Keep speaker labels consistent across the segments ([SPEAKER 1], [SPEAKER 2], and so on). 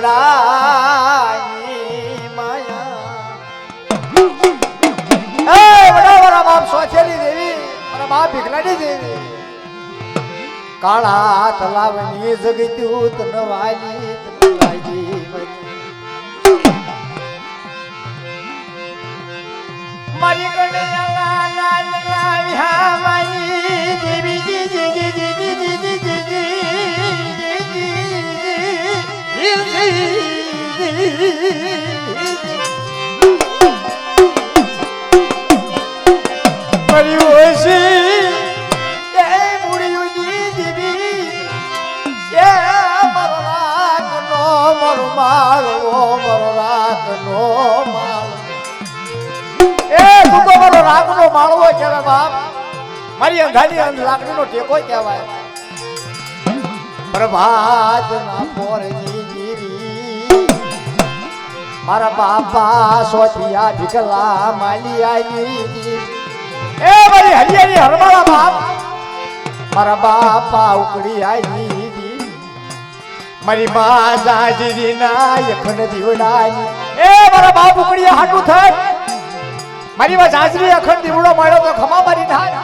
[SPEAKER 1] દીવડાની માયા એ વડાવાળા બાપ સોચેલી દેવી મારા બાપ ભીખલાની દેવી કાળા તલાવની જગત્યું તનવાલી તનવાલી મારી કન્યા લાલા વિહામાઈ દેવી જી જી જી જી જી જી જી મારી ઓછી એ મુડીઓની દેવી એ મારો રાખનો મારો માળવો મારો રાખનો માળવો એ તું તો મારો રાખનો માળવો કહેવાય બાપ મારી અંધારી લાકડીનો ટેકો કહેવાય પ્રભાત ના પોરની જીવી મારા બાપા સોચિયા ભીખલા માલિયાની એ મારી હરિયાની હરમાળા બાપ મારા બાપા ઉકડી આવી મારી મા જાજીરી ના અખંડ દીવડાની એ મારા બાપ ઉકડી હાટું થાય મારી મા જાજરી અખંડ દીવડો મળ્યો તો ખમા મારી ના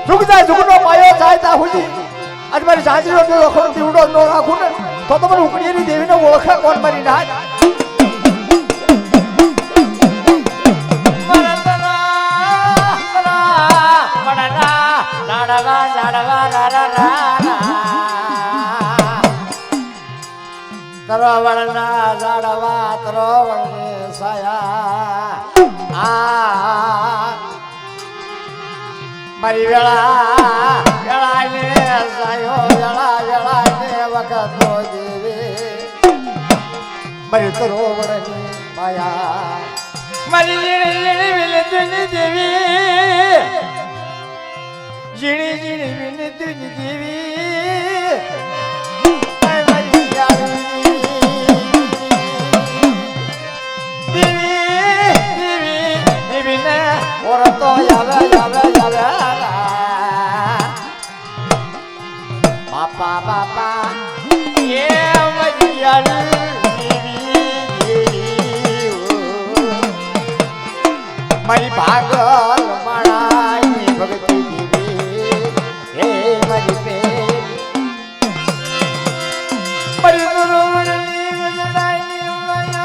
[SPEAKER 1] ઝુકજા ઝુકનો પાયો જાય તા હુજી આજ મારી જાજરીનો જો અખંડ દીવડો ન રાખું ને તો તમારી ઉકડીની દેવીને ઓળખે કોણ મારી ના તરવળના ઝાડવા તરવળને સાયા મારી વેળા વેળાને સાયો વેળા વેળાને વખતો દેવે મારી તરવળની માયા મારી ઝીણી વિનતુની દેવી ઝીણી ઝીણી વિનતુની દેવી તો યાવે યાવે યાવે બાપા બાપા એ મારી ભાગલ માણાની ભક્તિ દેવી હે મારી પેલી મારી દુરવડલી વજડાની મારી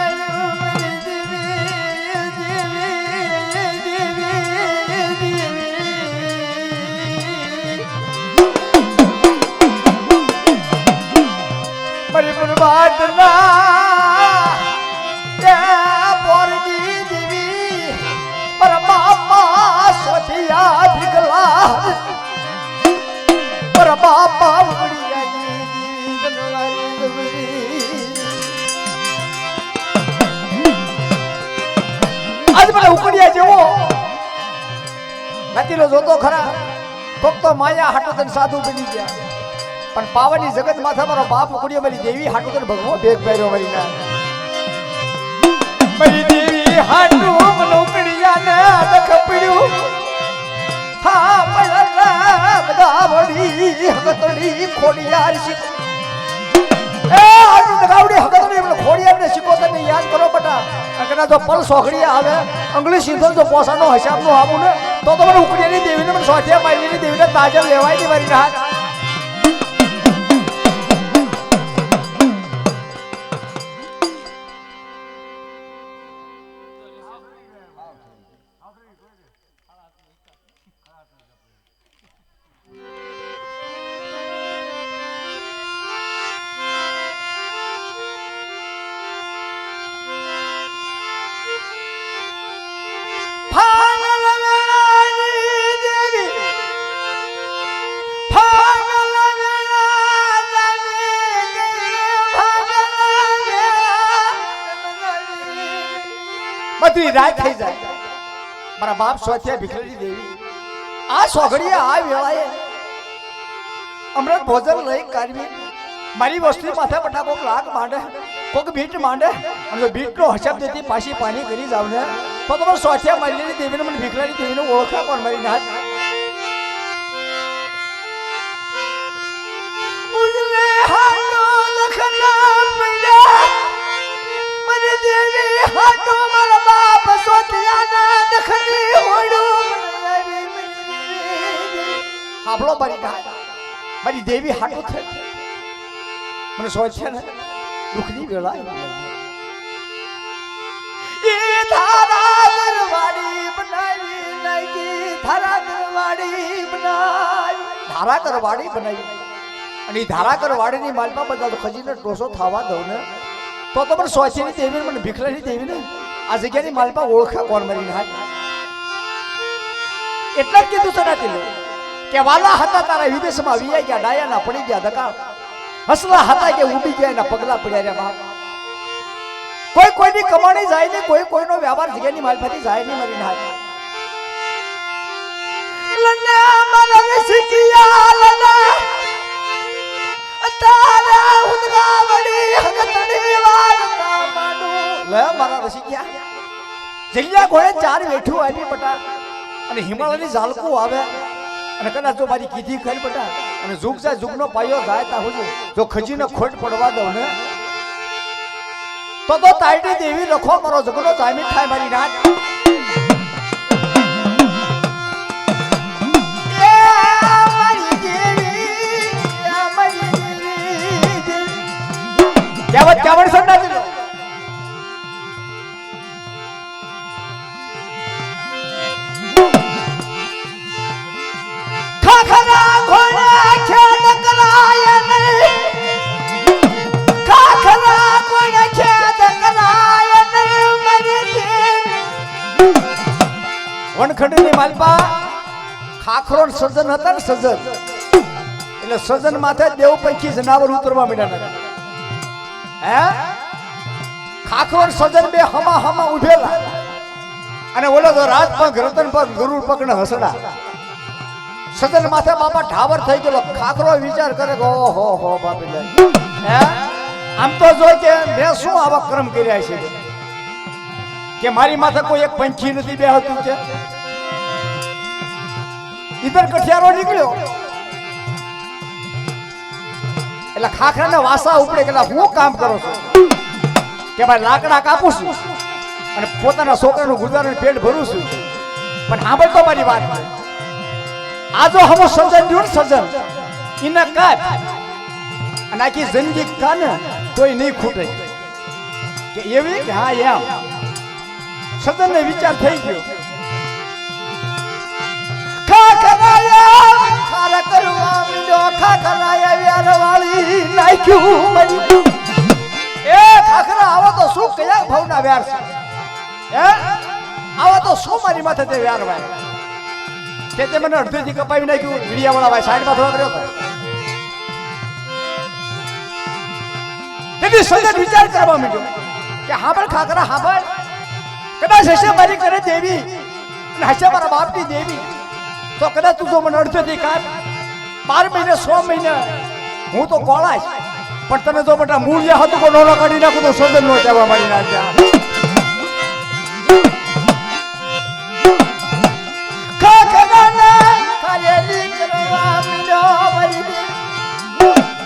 [SPEAKER 1] બાપા આજ મને ઉકળિયા જેવો નથી જોતો ખરા તો માયા હાટો તને સાધુ બની ગયા પણ પાવાની જગત માથા મારો બાપ ઉકળ્યો મારી દેવી હાટુ તને ભગવો ભેગ પહેર્યો મારી ના મારી દેવી હાટુ મને ઉકળિયા ને દખ પડ્યું હા પલરા બધા વડી હગતડી ખોડિયાર શીખ એ હાટુ દગાવડી હગતડી મને ખોડિયાર ને શીખો તને યાદ કરો બટા અગના જો પલ સોખડી આવે અંગલી સિંધર જો પોસાનો હિસાબ નો આવું ને તો મને ઉકળિયાની દેવીને મને સોથિયા માઈલીની દેવીને તાજર લેવાય ની મારી ના બધી રાત થઈ જાય મારા બાપ સોથિયા ભીખલાની દેવી આ સોઘડીએ આ વેળાએ અમૃત ભોજન લઈ કાઢવી મારી વસ્તી માથે બટા કોક લાગ માંડે કોક બીટ માંડે અને જો બીટનો હસાબ દેતી પાછી પાણી કરી જાવ ને તો તમારે સોથિયા મારી દેવીને મને ભીખલાની દેવીને ઓળખા કોણ મારી ના મુજલે હાલો લખના પડ્યા મારી ના મારી દેવી હાટું છે મને સોચ છે ને દુઃખની વેળા એ ધારા ઘરવાળી બનાવી નાખી ધારા ઘરવાળી બનાવી ધારા ઘરવાળી બનાવી અને એ ધારા ઘરવાળીની માલમાં બધા તો ખજીને ટોસો થવા દઉં ને તો મને સોચીની દેવી મને ભીખલાની દેવી ને આ જગ્યાની માલમાં ઓળખા કોણ મરીને હાથ એટલે જ કીધું સનાતી લો કે વાલા હતા તારા વિદેશમાં વિયા ગયા ડાયાના પડી ગયા ધકા હસલા હતા કે ઉડી ગયા એના પગલા પડ્યા રે બાપ કોઈ કોઈની કમાણી જાય ને કોઈ કોઈનો વ્યવહાર જગ્યાની માલમાંથી જાય નહીં મરીને હાથ લના મારા સિકિયા લના તારા ઉદગાવડી હગતડી વારતા માનુ લે મારા રસિકિયા જગ્યા ઘોડે ચાર વેઠું આવી બટા અને હિમાલયની ઝાલકું આવે અને કદાચ જો મારી કીધી ખરી બટા અને ઝુક જાય ઝુકનો પાયો જાય તા હોજો જો ખજીને ખોટ પડવા દઉં ને તો તાઈટી દેવી રખો મારો ઝઘડો જામીન થાય મારી નાટ કેવત કેવડ સંડા દીધો ખાખરા ઘોડા ખેદ કરાય નહીં ખાખરા ઘોડા ખેદ કરાય નહીં મરી વનખંડની માલપા ખાખરો સજન હતા ને સજન એટલે સજન માથે દેવ પૈકી જનાવર ઉતરવા માંડ્યા હે ખાખરો સજન બે હમા હમા ઉભેલા અને ઓલો તો રાજ પગ રતન પગ ગુરુ પગ ને હસડા સજન માથે બાપા ઢાવર થઈ ગયો ખાખરો વિચાર કરે કે ઓહો હો બાપી લે હે આમ તો જો કે મેં શું આવા કર્મ કર્યા છે કે મારી માથે કોઈ એક પંખી નથી બેહતું છે ઈધર કઠિયારો નીકળ્યો એટલે ખાખરાના વાસા ઉપડે કે હું કામ કરો છો કે ભાઈ લાકડા કાપું છું અને પોતાના છોકરાનું ગુજારણ પેટ ભરું છું પણ સાંભળ તો મારી વાત આ જો હમો સર્જન જોડ સર્જન ઇના કાપ અને આખી જિંદગી કાને કોઈ નહીં ખૂટે કે એવી કે હા એમ સર્જનને વિચાર થઈ ગયો ખાખરાયા ખારા કરવા મીડો ખાખરાયા વ્યારવાળી નાખ્યું મરી એ ખાખરા આવો તો શું કયા ભાવના વ્યાર છે હે આવો તો શું મારી માથે તે વ્યાર વાય તે મને અડધેથી કપાવી નાખ્યું વીડિયા વાળા ભાઈ સાઈડમાં થોડા કર્યો તેથી સજન વિચાર કરવા માંડ્યો કે હાંભળ ખાખરા હાંભળ કદાચ હશે મારી કરે દેવી અને હશે મારા બાપની દેવી તો કદાચ તું જો મને અડધેથી કાપ 12 મહિને 100 મહિને હું તો કોળાશ પણ તને જો બેટા મૂળિયા હતું કો નોનો કાઢી નાખું તો સજન નો કહેવા મારી નાખ્યા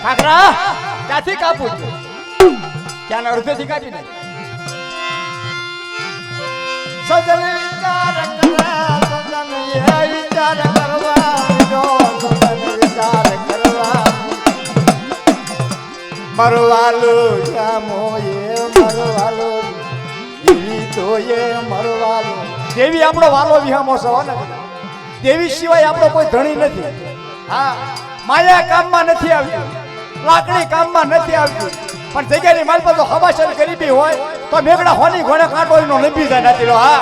[SPEAKER 1] ખાખરા ક્યાંથી કાપું ક્યાં અડધેથી કાપી નાખ સજન વિચાર મરવાલો મરવાલો દેવી આપણો વાલો વિહામો છો ને દેવી સિવાય આપણો કોઈ ધણી નથી હા માયા કામમાં નથી આવતી લાકડી કામમાં નથી આવતી પણ જગ્યાની માલ પર તો હવાસન ગરીબી હોય તો મેઘડા હોની ઘોડે કાંટો એનો લંબી જાય નથી હા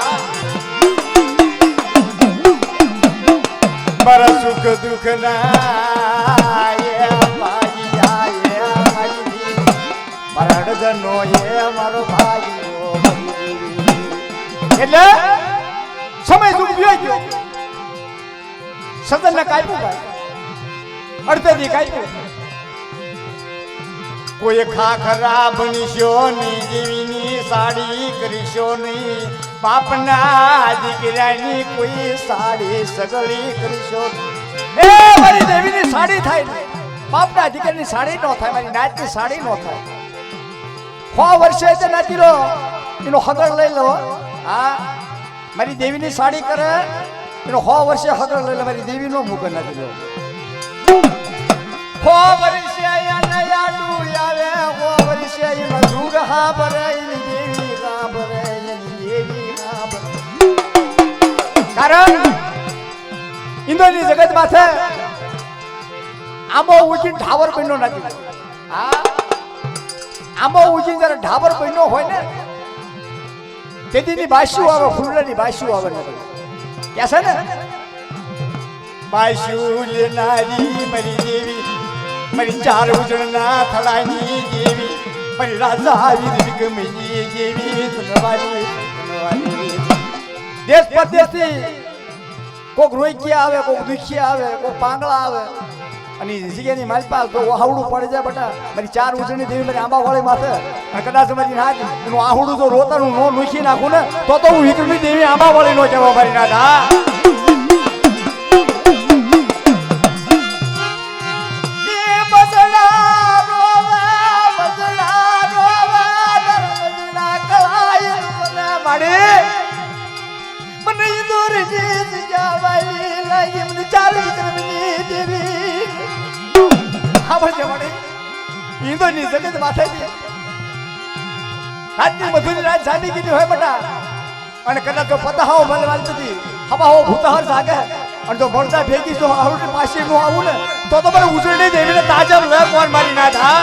[SPEAKER 1] મારા સુખ દુઃખ ના મારા અડધનો એ મારો ભાઈ એટલે સમય દુઃખ ગયો સદન ને કાપ્યું ભાઈ અડધેથી કાપ્યું કોઈ ખાખરા બનશો ની દેવીની સાડી કરશો નહીં બાપના દીકરાની કોઈ સાડી સગળી કરશો એ મારી દેવીની સાડી થાય બાપના દીકરાની સાડી નો થાય મારી નાતની સાડી નો થાય 100 વર્ષે તે નાતી લો એનો હગર લઈ લો હા મારી દેવીની સાડી કરે એનો 100 વર્ષે હગર લઈ લો મારી દેવી નો મુકર નાતી લો હો વર્ષે નયા ડુયાવે હો વર્ષે જુગ હા ભરે દેવી હા ભરે દેવી હા ભરે કારણ ઇન્દ્રની જગત માથે આંબો ઉચી ઢાબર બન્યો નથી હા આંબો ઉચી જ્યારે ઢાબર બન્યો હોય ને તેદીની બાસ્યુ આવે ફૂલની બાસ્યુ આવે ને કે છે ને બાસ્યુ લેનારી મારી દેવી મારી ચાર ઉજળના થડાની દેવી મારી રાજા આવી વિગમની દેવી ધનવારી દેશ પરદેશથી કોક રોઈકી આવે કોક દુખી આવે કોક પાંગળા આવે અને જગ્યાની માલપા તો આહુડું પડી જાય બટા મારી ચાર ઉજળની દેવી મારી આંબા વાળી માથે અને કદાચ મારી નાચ એનું આહુડું જો રોતાનું નો નુખી નાખું ને તો હું વિક્રમી દેવી આંબા વાળી નો કહેવા મારી નાચ હા ઇન્દ્રની જગત માથે રાજની મધુની રાજ જામી ગઈ હોય બટા અને કદાચ પતાહાઓ મને વાલતી હવાઓ ભૂતાહર જાગે અને જો મળતા ભેગી જો આવડી પાછી નો આવું ને તો મને ઉજળની દેવીને તાજબ લે કોણ મારી ના થા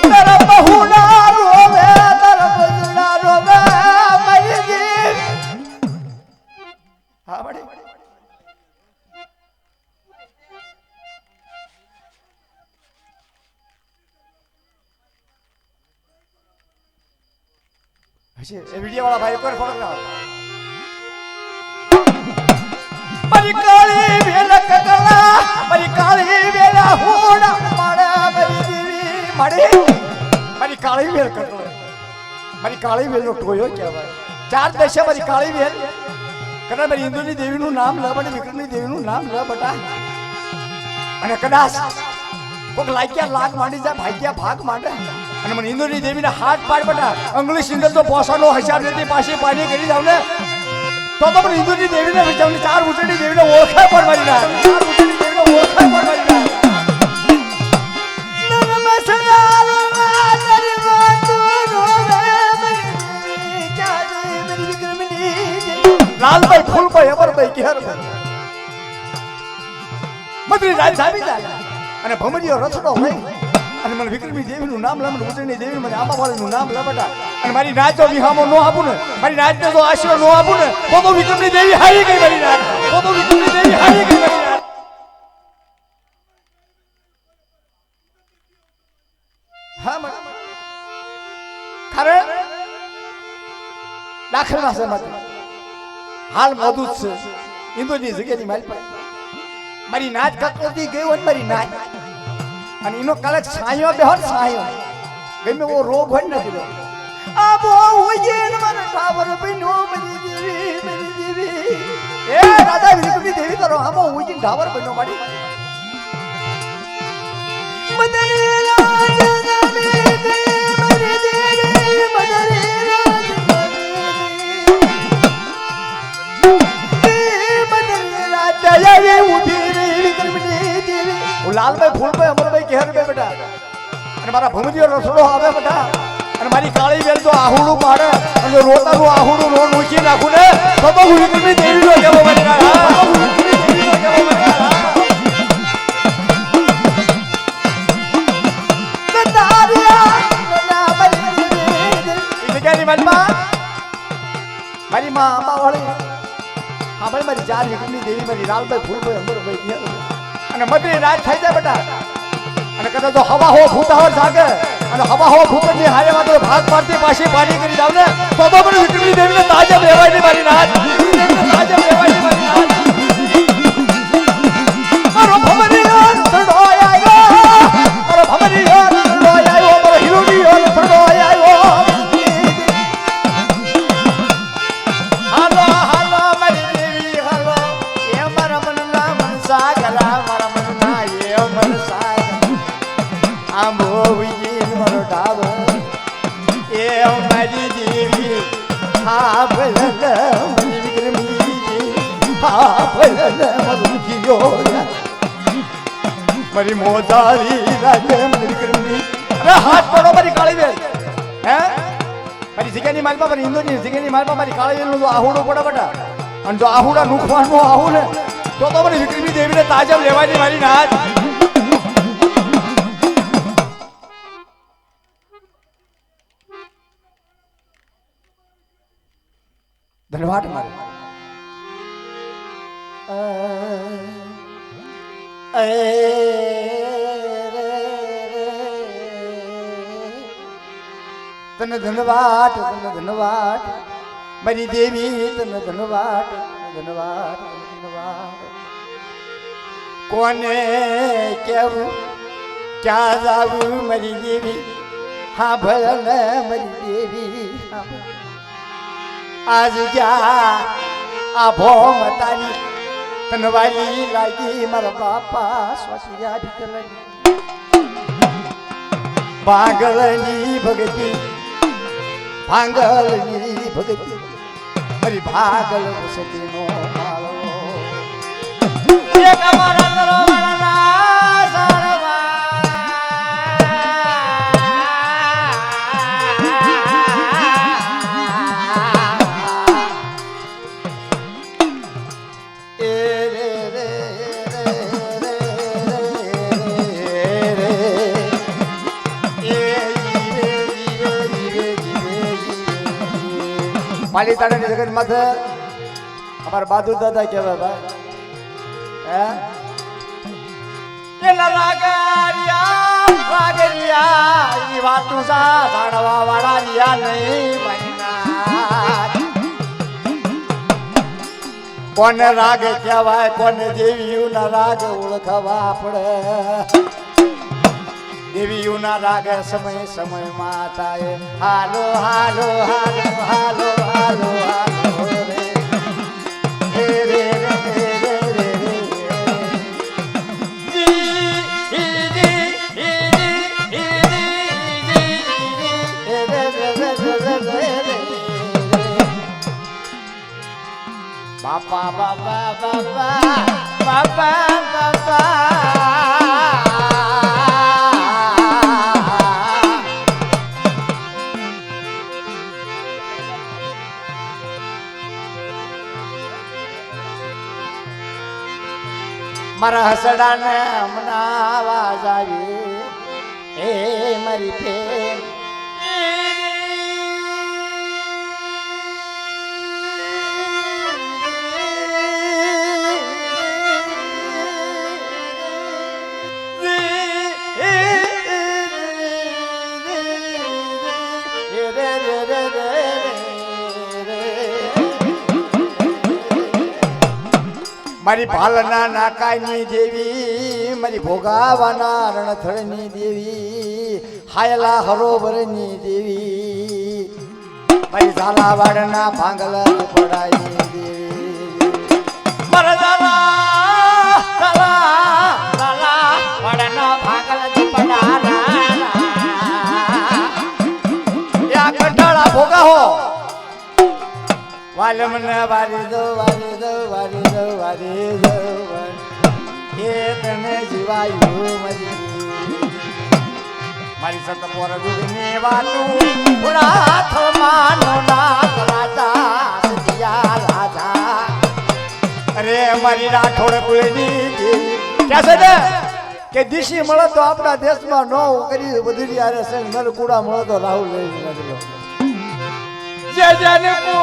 [SPEAKER 1] તારા બહુના રોવે તારા બહુના રોવે મારી દેવ હા બડી હશે એ વિડિયો વાળા ભાઈ ઉપર ફોન કરાવો મારી કાળી વેલા કકલા મારી કાળી વેલા હોડા માડા મારી દેવી મારી કાળી વેલ કકલા મારી કાળી વેલનો ટોયો કહેવાય ચાર દેશે મારી કાળી વેલ કદાચ મારી ઇન્દ્રની દેવીનું નામ લ બને વિક્રમની દેવીનું નામ લ બટા અને કદાચ કોક લાગ્યા લાગ માંડી જાય ભાગ્યા ભાગ માંડે અને મને ઇન્દ્રની દેવીને હાથ પાડ બટા અંગલી સિંગલ તો પોસાનો હિસાબ નથી પાછી પાણી કરી જાવ ને તો મને ઇન્દ્રની દેવીને વિચારને ચાર ઉજળી દેવીને ઓળખે પણ મારી ના ચાર ઉજળી દેવીને ઓળખે પણ મારી ના લાલભાઈ ફૂલભાઈ અમરભાઈ કેહરભાઈ મધરી રાજ સાબી જાય અને ભમરીઓ રથડો લઈ અને મને વિક્રમી દેવીનું નામ લે મને ઉજળની દેવી મને આંબાવાળીનું નામ લે બટા અને મારી નાચ જો વિહામો નો આપું ને મારી નાચને જો આશીર્વાદ નો આપું ને તો વિક્રમની દેવી હારી ગઈ મારી નાચ તો વિક્રમની દેવી હારી ગઈ મારી નાચ હા મને કારણ દાખલમાં છે મત હાલ મોદું છે ઇન્દોરની જગ્યાની માલ પર મારી નાચ કકલતી ગઈ હોય મારી નાચ અને એનો કાલે છાયો બેહર છાયો ગમે એવો રોગ હોય નથી રોગ આ બહુ હોય ને મારો ટાવર બન્યો મારી દેવી એ રાજા વિક્રમની દેવી તારો આમો હોય ને ટાવર બન્યો મારી મદરે રાજ મારી દેવી મદરે લાલભાઈ ફૂલભાઈ અમરભાઈ કેહરભાઈ બેટા અને મારા ભમરીઓ રસડો આવે બેટા અને મારી કાળી બેલ તો આહુડું પાડે અને રોતાનું આહુડું નો મૂકી નાખું ને તો હું વિક્રમી દેવીનો કેવો બની મારી માં આંબાવાળી હા ભાઈ મારી ચાર વિક્રમી દેવી મારી લાલભાઈ ફૂલભાઈ અમરભાઈ કેહરભાઈ અને મધરી રાજ થઈ જાય બેટા અને કદાચ તો હવા હો ભૂતાવર જાગે અને હવા હો ભૂતની હારે માં તો ભાગ પાડતી પાછી પાણી કરી જાવ ને તો મને વિક્રમી દેવીને તાજબ રહેવાય નહીં મારી નાચ તાજબ રહેવાય નહીં મારી નાચ મારો ભમરીઓ થડો આવ્યો મારો ભમરીઓ થડો આવ્યો મારો હિરોડીઓ થડો આવ્યો હાલો હાલો મારી દેવી હાલો એ મારા મનના મનસા ગલા મારા મનના એ મનસા આંબો વિજી મારો ડાબ એ મારી દેવી હા ભલે વિક્રમી હા ભલે મરુજીયો મારી મોજારી રાજે મને વિક્રમની અરે હાથ પડો મારી કાળી બેન હે મારી જગ્યાની માલપા મારી હિન્દુની જગ્યાની માલપા મારી કાળી બેનનું તો આહુડું પડે બટા અને જો આહુડા નુખવાનું આહું ને તો મને વિક્રમી દેવીને તાજબ લેવાની મારી નાચ ધન્યવાદ મારે તને ધન્યવાદ મારી દેવી તને ધન્યવાદ ધન્યવાદ ધન્યવાદ કોને કેવું ક્યાં જાવું મારી દેવી હા ભલે મારી દેવી આજ ગયા આ ભોમ તારી તનવાલી લાગી મારા બાપા સ્વાસિયા ભીતલની ભાંગલની ભગતી મારી ભાગલ સતીનો માળો એક અમારા નરોવરના સારવા પાલીતાણાની જગત માથે અમારા બાદુ દાદા કહેવાય ભાઈ એના રાગરિયા ઈ વાતું સા સાડવા વાળા રિયા નહીં બનના કોને રાગ કહેવાય કોને દેવીઓના રાગ ઓળખવા પડે દેવીઓના રાગ સમય સમયમાં થાય હાલો હાલો હાલો હાલો હાલો હાલો રે રે રે રે રે રે બાપા બાપા બાપા બાપા બાપા મારા હસડાને હમણાં આવાજ આવી એ મારી પ્રેમ મારી ભાલના નાકાની દેવી મારી ભોગાવાના રણથળની દેવી હાયલા હરોવરની દેવી મારી ઝાલાવાડના ભાંગલા પડાઈ દેવી મારા ઝાલાવાડના ભાંગલા પડાના યા કંટાળા ભોગા હો વાલમને વારી દો વારી દો વારી દો વારી દો એ તને જીવાયું મારી સતપોર દુગની વાતું ઉડા થમાનો નાથ રાજા સતિયા રાજા અરે મારી રાઠોડ કુળની ક્યાં છે ને કે દિશી મળે તો આપણા દેશમાં નો કરી બધી યારે સંગ નલકુડા મળે તો રાહુલ લઈ જે જાને કો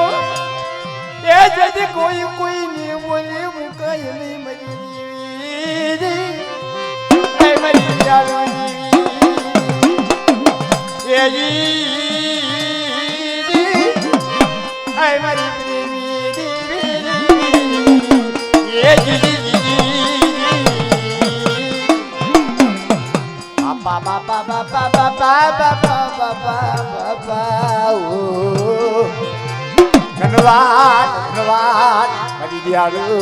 [SPEAKER 1] એ જદી કોઈ કોઈ ની બોલી મુકાય નહીં મરી એ મરી જાણવાની એ એ મરી પ્રેમી દેવી એ બાપા બાપા બાપા બાપા બાપા બાપા બાપા ઓ ધન્યવાદ ધન્યવાદ મારી દિયાળુ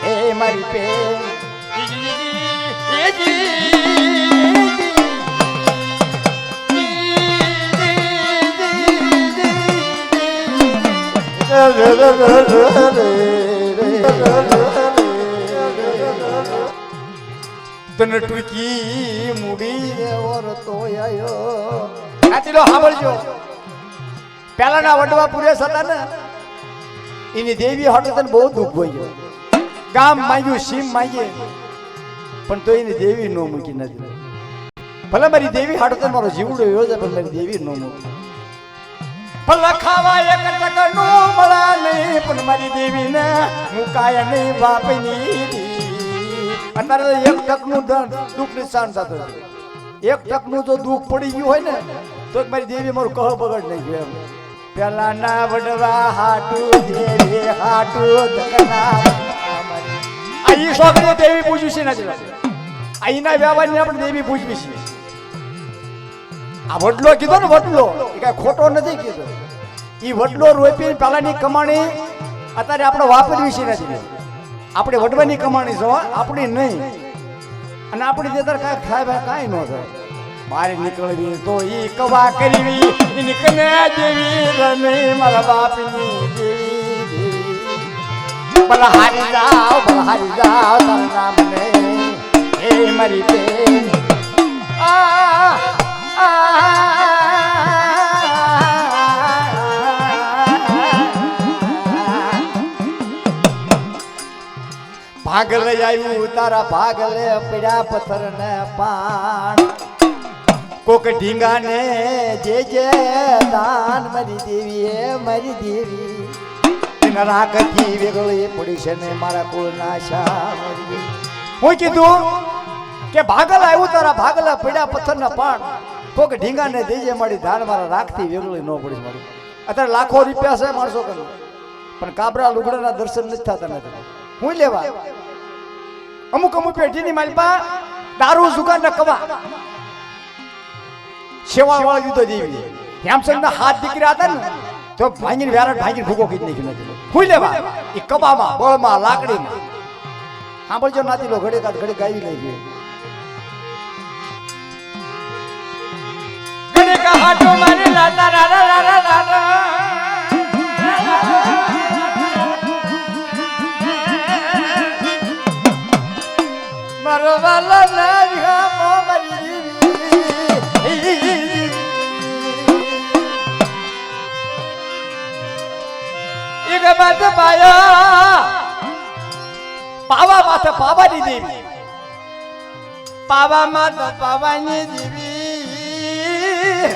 [SPEAKER 1] એ મારી પેન તને ટૂંકી મૂડી ઓરતો આયો નાચીલો સાંભળજો પહેલાના વડવા પુરેશ હતા ને એની દેવી હાટુ તને બહુ દુઃખ હોય ગામ માંગ્યું સીમ માંગીએ પણ તો એની દેવી નો મૂકી નથી ભલે મારી દેવી હાટુ તને મારો જીવડો યોજે પણ મારી દેવી નો મૂકી ભલે ખાવા એક ટકનું મળે નહીં પણ મારી દેવી ને મુકાય નહીં બાપની અત્યારે એક ટકનું દુઃખ નિશાન થતું એક ટકનું જો દુઃખ પડી ગયું હોય ને તો મારી દેવી મારું કહ બગડ નહીં ગયું એમ પેલા ના વડવા હાટુ દેવી હાટુ દકના આ ઈ છોકરી દેવી પૂજ્યું છે નથી અહીંના વ્યવહારની આપણે દેવી પૂજવી છે આ વડલો કીધો ને વડલો એ કઈ ખોટો નથી કીધો ઈ વડલો રોપી પેલાની કમાણી અત્યારે આપણે વાપરવી છે નથી આપણે વડવાની કમાણી છો આપણી નહીં અને આપણી દેતર કાંઈ ખાય કાંઈ ન થાય બહાર નીકળવી તો ઈ કવા કરવી નીકળે દેવી રમે મારા બાપની દેવી ભલા હારી જાઓ તારું નામ ને હે મારી બેન ભાગલે આવ્યું તારા ભાગલે પીડા પથ્થર ને પાણ કોક ઢીંગા ને જે દાન મારી દેવી હે મારી દેવી એના રાખથી વેગળી પડી છે ને મારા કુળ નાશા હું કીધું કે ભાગલ આવ્યું તારા ભાગલા પીડા પથ્થર ના પાણ કોક ઢીંગા ને દેજે મારી ધાન મારા રાખથી વેગળી ન પડી મારી અત્યારે લાખો રૂપિયા છે માણસો કરે પણ કાબરા લુગડાના દર્શન નથી થતા નથી હું લેવા અમુક પેઢીની માલપા દારૂ જુગાર ના કવા સેવા વાળા દીધો દેવી હેમચંદ ના હાથ દીકરા હતા ને તો ભાંગીને વેરાટ ભાંગીને ભૂકો કીધી નાખ્યો નથી હું લેવા એ કબામાં બળમાં લાકડીમાં સાંભળજો નાતી લો ઘડે કાદ ઘડે ગાવી લઈ ગઈ ઘડે કા હાટો મારી લાલા લાલા લાલા લાલા મારો વાલા નારી હા મારી એક બાત પાયા પાવા માથે પાવાની દેવી પાવા માથે પાવાની દેવી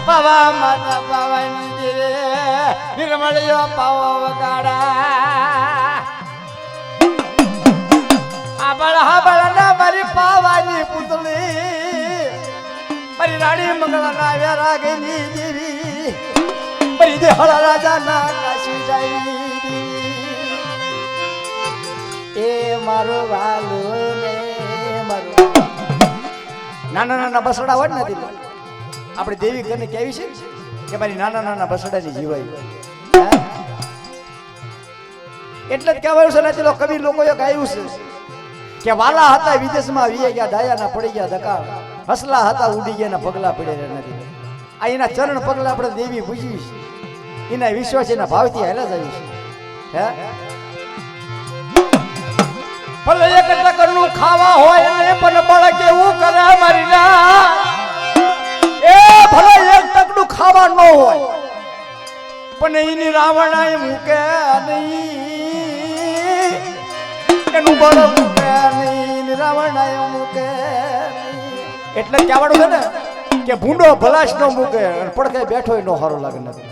[SPEAKER 1] પાવા માથે પાવાની દેવી નિર્મળ્યો પાવા વગાડા બળા મારી પાવાની પુતળી મારી રાણી મંગળા ના વેરા ગઈ દેવી મારી દેહળા રાજા ના કાશી જાય એ મારો વાલો ને મારો નાના નાના બસડા હોય ને નથી આપણે દેવી ઘરને કેવી છે કે મારી નાના નાના બસડાની જીવાય એટલે જ કહેવાયું છે નથી કવિ લોકોએ ગાયું છે કે વાલા હતા વિદેશમાં વીએ ગયા ડાયાના પડી ગયા ધક્કા હસલા હતા ઉડી ગયા પગલા પડ્યા નથી આ એના ચરણ પગલા આપણે દેવી પૂજી એના વિશ્વાસ એના ભાવથી હેલા જ આવી છે હે ભલે એક ટકરનું ખાવા હોય ને પણ બળ કેવું કરે મારી ના એ ભલે એક ટકનું ખાવા ન હોય પણ એની રાવણાએ મૂકે નહીં એનું બળ મૂકે નહીં રાવણાએ મૂકે એટલે કહેવાનું છે ને કે ભૂંડો ભલાશ ન મૂકે પડકે બેઠો ન સારો લાગે નથી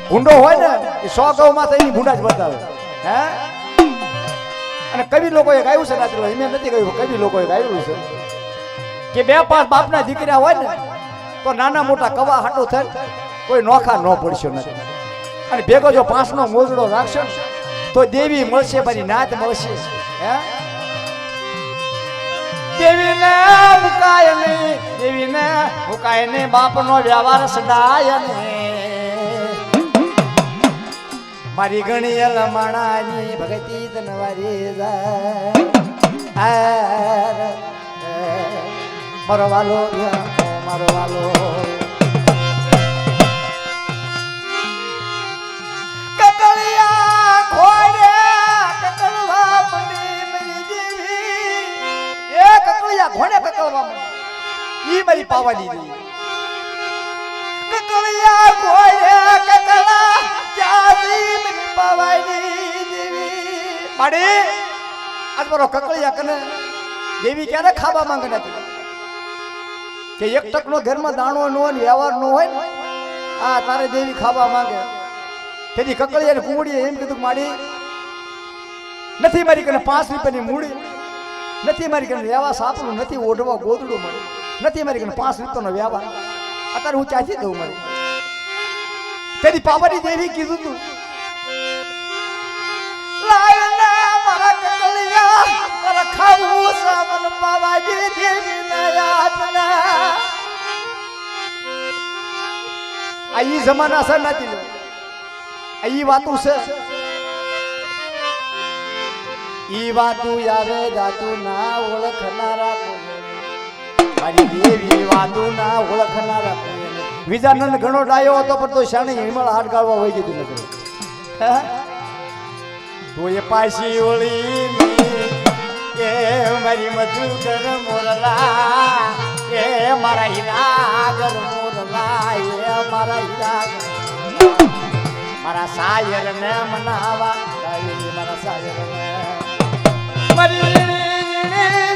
[SPEAKER 1] ભૂંડો હોય ને એ 100 ગૌમાં તો એની ભૂંડા જ બતાવે હે અને કવિ લોકોએ ગાયું છે નાચલો એમ નથી ગાયું કવિ લોકોએ ગાયું છે કે 2-5 બાપના દીકરા હોય ને તો નાના મોટા કવા હાટો થાય કોઈ નોખા ન પડશે નથી અને ભેગો જો 5નો મોજડો રાખશે તો દેવી મળશે મારી નાત મળશે હે દેવીને મુકાય ને બાપનો વ્યવહાર સડાય ને મારી ગણી લમણાની ભગતી તનવારી જાય મારો વાલો કકળિયા ખોડે કકળવા પડી મરી દેવી એ પાવાની દેવી કકળિયા ગોળે કકળા ચાવી મને પાવાની દેવી માડી આજ મારો કકળિયા કને દેવી ક્યારે ખાવા માંગે નથી કે એક ટકનો ઘરમાં દાણો ન હોય વ્યવહાર ન હોય આ તારે દેવી ખાવા માંગે તેથી કકળિયા ને કુંવડીએ એમ કીધું માડી નથી મારી કને 5 રૂપિયાની મૂડી નથી મારી કને વ્યવહાર સાપનું નથી ઓઢવા ગોદડું મળે નથી મારી કને 5 રૂપિયાનો વ્યવહાર અત્યારે હું ચાચી દઉં મારી તેથી પાવાની દેવી કીધું તું મારા કકળિયા મારા ખાવું સામન પાવાની દેવી નયા આ ઈ જમાના સર નથી લો આ ઈ વાતું છે ઈ વાતું આવે જાતું ના ઓળખનારા મારી દેવી વાતું ના ઓળખનારા વિજાનંદ ઘણો ડાયો હતો પણ તો શાણે હિમળ હાથ ગાળવા હોય ગયું નથી તો એ પાછી ઓળી એ મારી મધુકર મોરલા એ મારા હીરાગર મોરલા એ મારા હીરાગર મારા સાયર ને મનાવા મારા સાયર ને મારી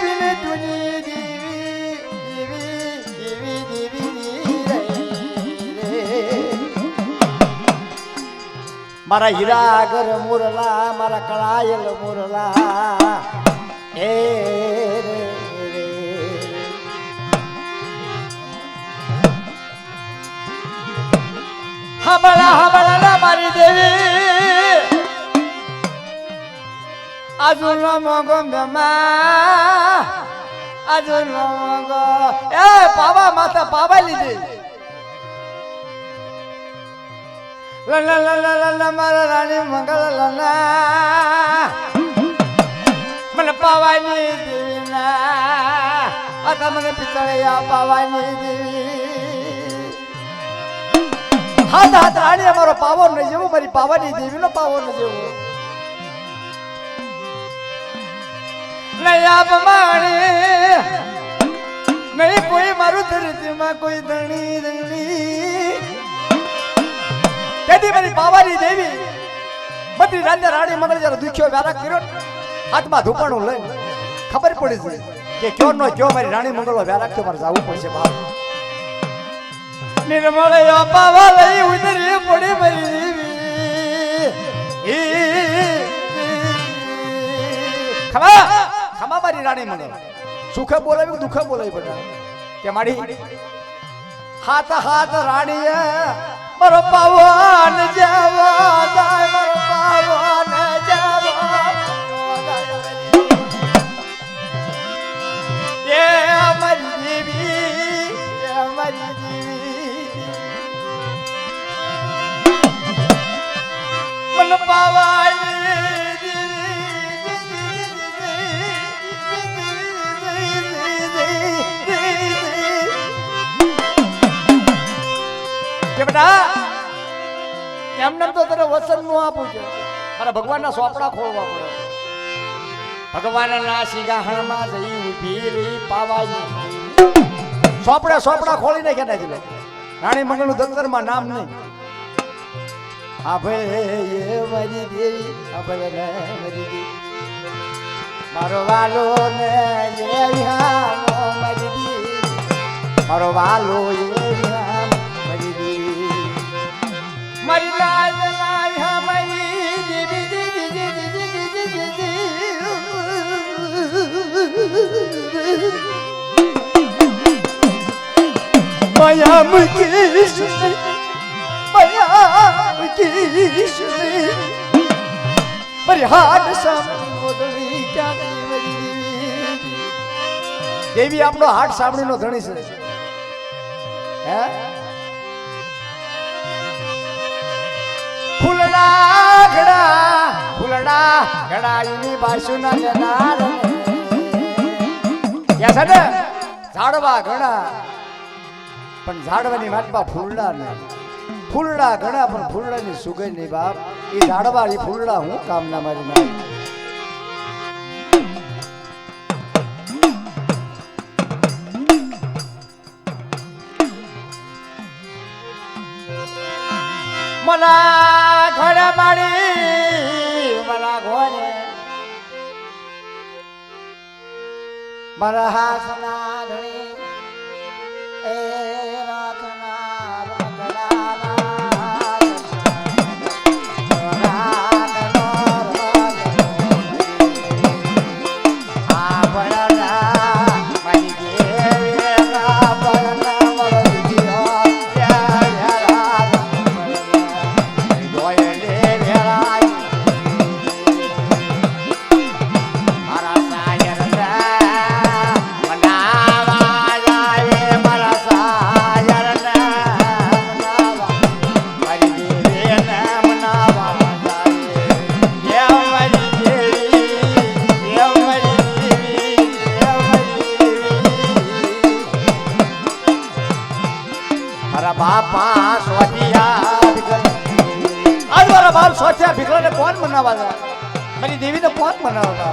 [SPEAKER 1] વિને તુની દેવી દેવી દેવી દેવી મારા હીરાગર મોરલા મારા કળાયલ મોરલા એ રે હબળા મારી દેવી આજુનો મોગો મેમા આજુનો મોગો એ પાવા માતા પાવા લીધી લા મારા રાણી મંગલ લના મને પાવાની દેવી ના આ મને પિતળિયા પાવાની દેવી હાથ હાથ રાણી અમારો પાવો ન જેવો મારી પાવાની દેવી નો પાવો ન જેવો નયા બમાણી નહીં કોઈ મારું ધરતીમાં કોઈ ધણી ધણી તેથી મારી પાવાની દેવી બધી રાતે રાણી મંગળ જયારે દુખ્યો વ્યારા કર્યો હાથમાં ધૂપાણું લઈ ખબર પડી છે કે ક્યો નો ક્યો મારી રાણી મંગળો વ્યારા તો મારે જવું પડશે બાપ નિર્મળ પાવા લઈ ઉતરી પડી મારી દેવી ખમા ખમા મારી રાણી મંગળ સુખે બોલાવી દુખે બોલાવી બધા કે મારી હાથ હાથ રાણીએ મારો પાવન જવા જાય મારો પાવન જવા એ અમારી દેવી એ અમારી દેવી મન પાવાની કે બેટા એમને તો તને વચન નું આપું છે મારા ભગવાનના સોપડા ખોલવા પડે ભગવાનના સિંહાસનમાં જઈ ઊભી રહી પાવાની સોપડા ખોલીને કે નાખી લે રાણી મંગળનું દફતરમાં નામ નહીં હા ભાઈ એ મારી દેવી હા ભાઈ રે મારી દેવી મારો વાલો ને એ વિહાનો મારી દેવી મારો વાલો એ વિહાનો મારી દેવી મારી લાજ લાયા મારી દેવી દેવી માયા મુકેશ માયા મુકેશ મારી હાથ સાંભળી મોદળી ક્યાં મારી દેવી આપણો હાથ સાંભળીનો ધણી છે હે ફૂલડા ઘડા એની બાસુના જનાર યા છે ને ઝાડવા ઘણા પણ ઝાડવાની વાતમાં ફૂલડા ને ફૂલડા ઘણા પણ ફૂલડાની સુગંધ નહીં બાપ એ ઝાડવા એ ફૂલડા હું કામના મારી ના मला ઘોડે માડી मला ઘોડે મારા હાથના ધણી એ રાખનાર બાપા સોટિયા ભીખલા ને કોણ મનાવા મારી દેવી ને કોણ મનાવતા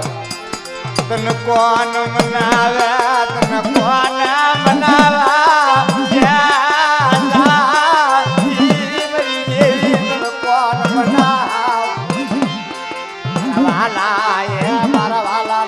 [SPEAKER 1] તને કોણ મનાવ્યા તને કોણ મનાવા કોણ મનાવ વાલા એ મારા વાલા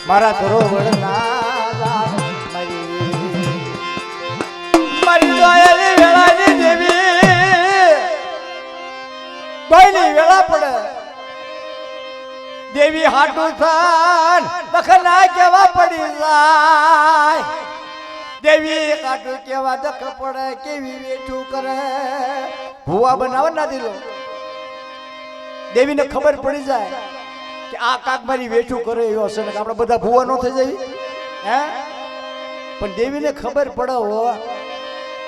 [SPEAKER 1] મારા ધરો વડના મારી દોયલી વેળાની દેવી દોયલી વેળા પડે દેવી હાટું થાન દખના કેવા પડી જાય દેવી હાટું કેવા દખ પડે કેવી વેઠું કરે ભૂવા બનાવ ના દિલો દેવીને ખબર પડી જાય કે આ કાક મારી વેઠું કરે એવો હશે ને આપણે બધા ભૂવા ન થઈ જઈએ હે પણ દેવીને ખબર પડે હો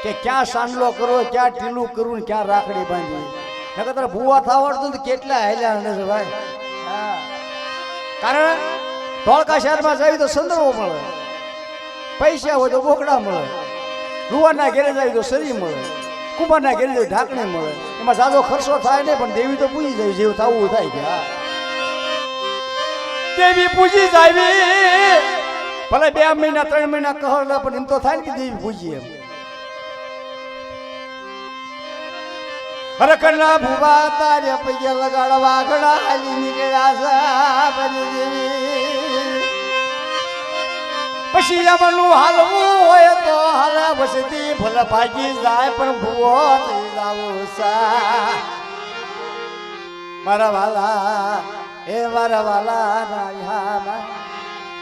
[SPEAKER 1] કે ક્યાં સાંડલો કરવો ક્યાં ઢીલું કરવું ને ક્યાં રાખડી બાંધવી નકર તારે ભૂવા થવાડતું તો કેટલા હેલ્યા ને છે ભાઈ હા કારણ ધોળકા શહેરમાં જાય તો સંદર્ભો મળે પૈસા હોય તો બોકડા મળે રૂવાના ઘેરે જાય તો શરી મળે કુંભારના ઘેરે જાય ઢાંકણી મળે એમાં સાદો ખર્ચો થાય નહીં પણ દેવી તો પૂજી જાય જેવું થવું થાય કે હા દેવી પૂજી જાવી ભલે 2 મહિના 3 મહિના કહરલા પણ એમ તો થાય ને કે દેવી પૂજી એમ હરકના ભૂવા તારે પૈયા લગાડવા ઘડા હાલી નીકળ્યા સા બની દેવી પછી અમનું હાલવું હોય તો હાલા બસતી ભલે ભાગી જાય પણ ભૂવો થઈ જાવું સા મારા વાલા એ મારા વાલા રાયા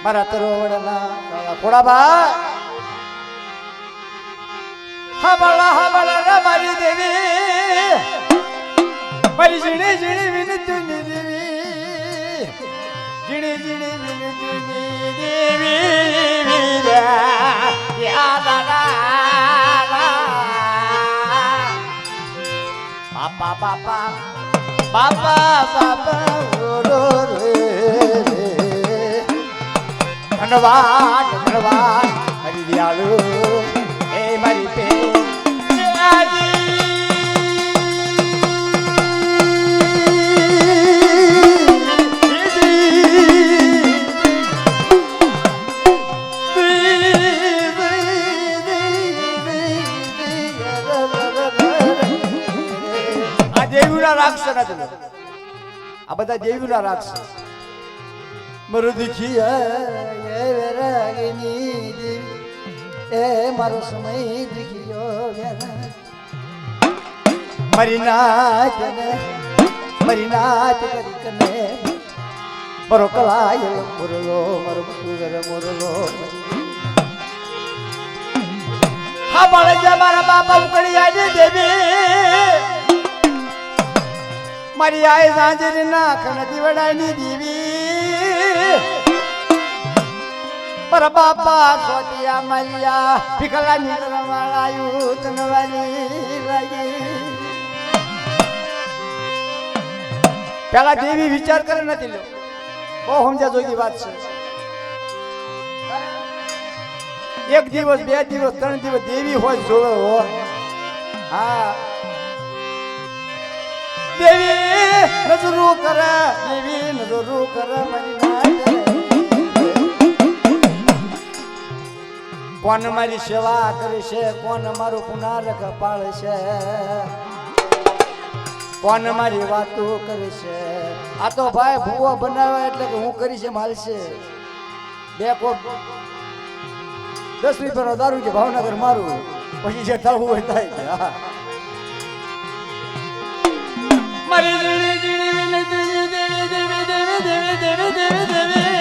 [SPEAKER 1] મારા તરોવડના ખોડાબા હા બળા મારી દેવી મારી ઝીણી ઝીણી વિનતુની દેવી ઝીણી ઝીણી વિનતુની દેવી બાપા બાપા બાપા બાપા ધન્યવાદ ધન્યવાદ હરી દયાળુ એ મારી પે આ દેવીના રાક્ષસ નથી આ બધા દેવીના રાક્ષસ મરુદખી એ વેરાગની દેવી એ મારો સમય દીખ્યો મારી નાચ કરી કને મારો કલાય મોરલો મારો પુગર મોરલો હા બાળે જે મારા બાપા ઉકળી આવી દેવી મારી આય સાંજરી નાખ નદી વડાની દેવી પર બાપા સોટિયા મલિયા ભીખલા નીકળવાળાયું તનવાલી લાગી પેલા દેવી વિચાર કરે નથી લો બહુ સમજ્યા જોઈતી વાત છે એક દિવસ 2 દિવસ 3 દિવસ દેવી હોય જોવે હો હા દેવી નજરો કરે દેવી નજરો કરે મારી નાય કોણ મારી સેવા કરે છે કોણ મારું પુનારક પાળે છે કોણ મારી વાતો કરે છે આ તો ભાઈ ભૂવો બનાવે એટલે કે હું કરી છે માલશે બે કોપ 10 રૂપિયાનો દારૂ છે ભાવનગર મારું પછી જે થવું હોય થાય મારી જીણી જીણી વિનતી દેવી દેવી દેવી દેવી દેવી દેવી દેવી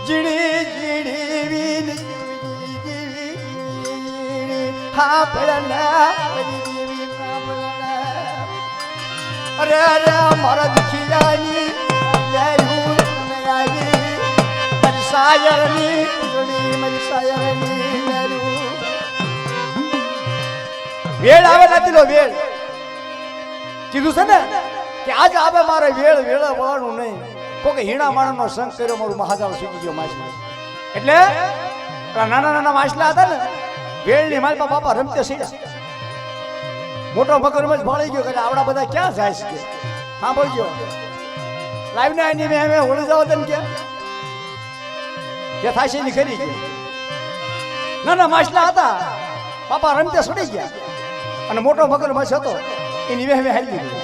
[SPEAKER 1] જીણી જીણી વિનતી હા ભળના દેવી કામળના અરે અરે મારા દુખિયાની લેરું ને આવી મારી સાયરની ઉજળી મારી સાયરની લેરું વેળ આવે નથી લો વેળ કીધું છે ને કે આજ આવે મારે વેળ વેળા વળવાનું નહીં કોકે હીણા માણસનો સંગ કર્યો મારું મહાજાળ સૂકી ગયો માછલી એટલે નાના નાના માછલા હતા ને વેળની માલપા બાપા રમતે સીડા મોટો મગરમચ્છ ભાળી ગયો કે આવડા બધા ક્યાં જાય છે સાંભળજો લાઈવ ના એની મેં હોળી જાવ તને કે થાય છે એની ખરી ગઈ નાના માછલા હતા બાપા રમતે સડી ગયા અને મોટો મગરમચ્છ હતો એની વેહ હાલી ગઈ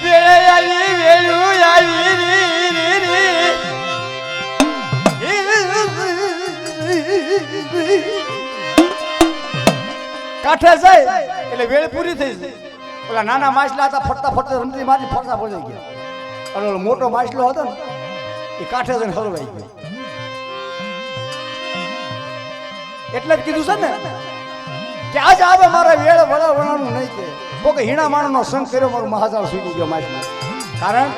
[SPEAKER 1] વેળે આવી વેળું આવી કાઠે જાય એટલે વેળ પૂરી થઈ જાય ઓલા નાના માછલા હતા ફરતા ફરતા રમતી મારી ફરતા પડી ગયા અને ઓલો મોટો માછલો હતો ને એ કાઠે જઈને હલવાઈ ગયો એટલે જ કીધું છે ને કે આજ આવે મારા વેળ વળવાનું નહીં કે કોકે હીણા માણસનો સંગ કર્યો મારું મહાજાળ સૂકી ગયો માછલા કારણ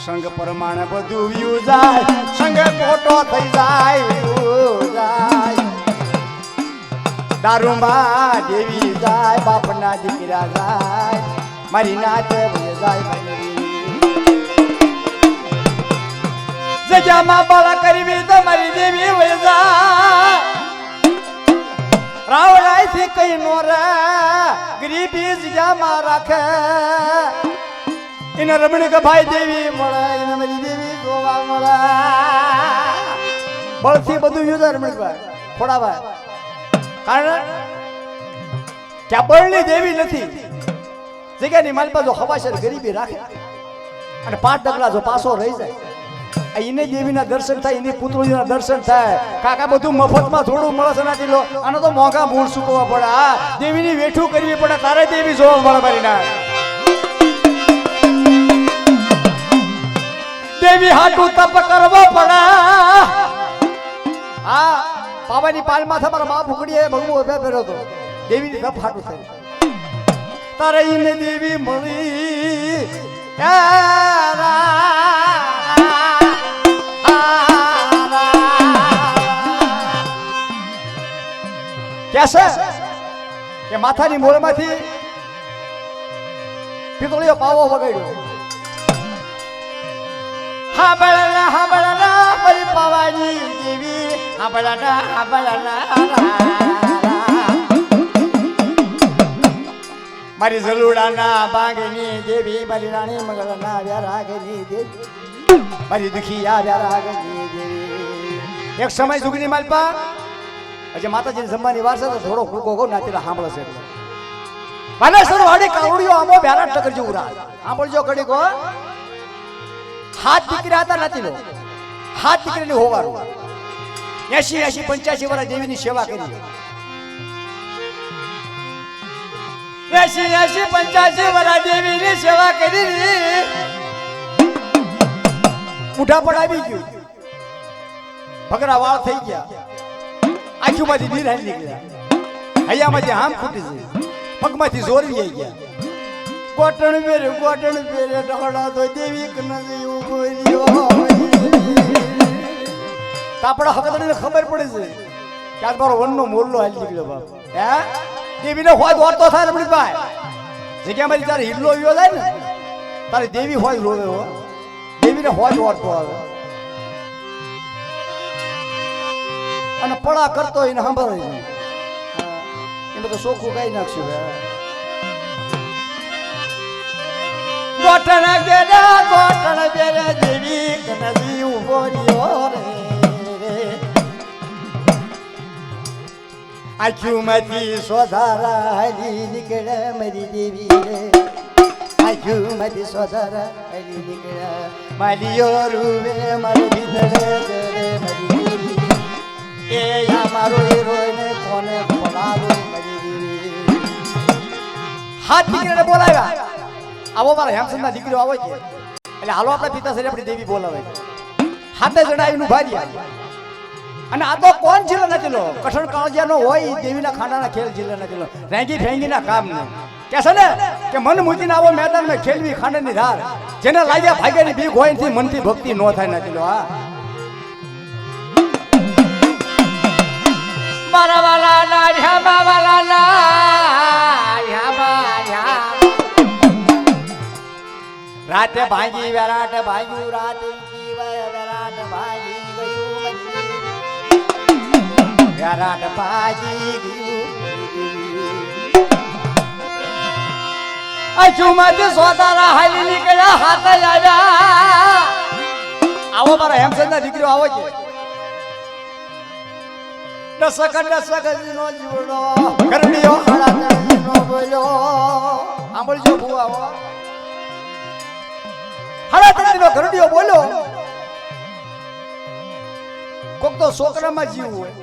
[SPEAKER 1] સંગ પ્રમાણે બધું વ્યુ જાય સંગ ખોટો થઈ જાય વ્યુ જાય દારૂમાં દેવી જાય બાપના દીકરા જાય મારી નાતે જાય જગ્યામાં બાળા કરવી તો મારી દેવી વય જાય રાવણાથી કઈ નો રે ગરીબી જગ્યામાં રાખે એને રમણી કે ભાઈ દેવી મળે એને મારી દેવી જોવા મળે બળથી બધું યુઝર રમણી ભાઈ થોડા ભાઈ કારણ કે આ બળની દેવી નથી જગ્યાની માલપા જો હવાશર ગરીબી રાખે અને 5 ડગલા જો પાછો રહી જાય એને દેવીના દર્શન થાય એની પુત્રીના દર્શન થાય કાકા બધું મફતમાં થોડું મળે છે નાથી લો આનો તો મોંઘા મૂળ સૂકવવા પડે આ દેવીની વેઠું કરવી પડે તારે દેવી જોવા મળે મારી ના દેવી હાટું તપ કરવો પડે હા બાબાની પાલમાં થા મારા બાપ ઉકડીએ ભગવો ઉભે ફેર્યો તો દેવીની તપ હાટું થાય તારે એને દેવી મળી કેસે કે માથાની મોળમાંથી પિતળીઓ પાવો વગાડ્યો હા બળના પરી પાવાની દેવી હા બળના મારી ઝલુડાના બાંગની દેવી મારી રાણી મંગળના વ્યારાગની દેવી મારી દુખિયા વ્યારાગની દેવી એક સમય સુગની માલપા આજે માતાજીની જમવાની વાર છે તો થોડો કૂકો ગો નાતીલા સાંભળે છે બાલેશ્વર વાડી કાવડીઓ આમો વ્યારા ટકર જેવું રા સાંભળજો ઘડી કો હાથ દીકરા હતા નાતીલો હાથ દીકરીની હોવારું 80 85 વર્ષ દેવીની સેવા કરી 80 85 વર્ષ દેવીની સેવા કરી ઉઠા પણ આવી ગયું ભગરા વાળ થઈ ગયા આંખોમાંથી નીર હાલી નીકળ્યા હૈયામાંથી હામ ફૂટી છે પગમાંથી જોરવી આવી ગયા કોટણ પેરે ઢોળા તો દેવી કનજી ઉભો તાપડા હકદડીને ખબર પડી છે કે આજ મારો વનનો મોરલો હાલી નીકળ્યો બાપ હે દેવીને હોય દોડતો થાય રમણી ભાઈ જગ્યામાંથી તારે હિલ્લો આવ્યો જાય ને તારી દેવી હોય રોવે હો દેવીને હોય ઓરતો આવે અને પડા કરતો એને સાંભળે છે એને તો સોખું ગાઈ નાખશું ગોઠણ બેરે દેવી કનવી ઉભો રહ્યો રે આખું માંથી સોધારા હાલી નીકળે મારી દેવી રે આખું માંથી સોધારા હાલી નીકળે માલીઓ રૂવે મારી ભીતરે રે મારી દેવી એ મારો હીરોઈને કોને બોલાવો મારી દેવી હાથ દીકરીને બોલાવ્યા આવો મારા હેમચંદના દીકરીઓ આવે છે એટલે હાલો આપણા પિતાશ્રી આપણી દેવી બોલાવે હાથે જણાવીને ઉભા રહ્યા અને આ તો કોણ જિલ્લો નથી લો કઠણ કાળજિયાનો હોય દેવીના ખાંડાના ખેલ જિલ્લો નથી લો રેંગી ફેંગીના કામ ને કે છે ને કે મન મૂકીને આવો મેદાનમાં ખેલવી ખાંડની ધાર જેને લાગ્યા ભાગ્યની બીક હોય થી મનથી ભક્તિ ન થાય નથી લો હા મારા વાલા લાડ્યા બાવાલા લાડ્યા બાયા રાતે ભાગી વેરાટ ભાગ્યું રાતે વેરાટ ભાગી ગયું વેરાટ ભાગી ગયું અચુમાંથી સોદારા હાલી નીકળ્યા હાથે આવ્યા આવો મારા હેમચંદના દીકરીઓ આવો છે દસક નો જીવડો કરડીઓ નો બોલ્યો સાંભળજો ભૂ આવો હળાતડીનો કરડીઓ બોલ્યો કોક તો છોકરામાં જીવ હોય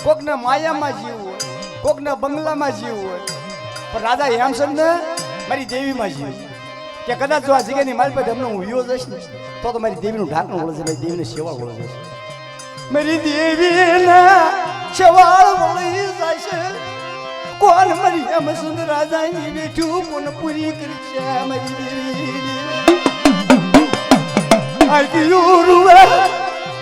[SPEAKER 1] કોકને માયામાં જીવ હોય કોકને બંગલામાં જીવ હોય પણ રાજા હેમચંદ ને મારી દેવીમાં જીવ કે કદાચ જો આ જગ્યાની માલ પર હમણાં હું વિયો જઈશ ને તો મારી દેવીનું ઢાંકણું વળે છે મારી દેવીને સેવા વળે છે મારી દેવીના સેવાળ વળી જાય છે કોણ મારી હેમચંદ રાજાની બેઠું કોણ પૂરી કરી છે મારી દેવી રૂવે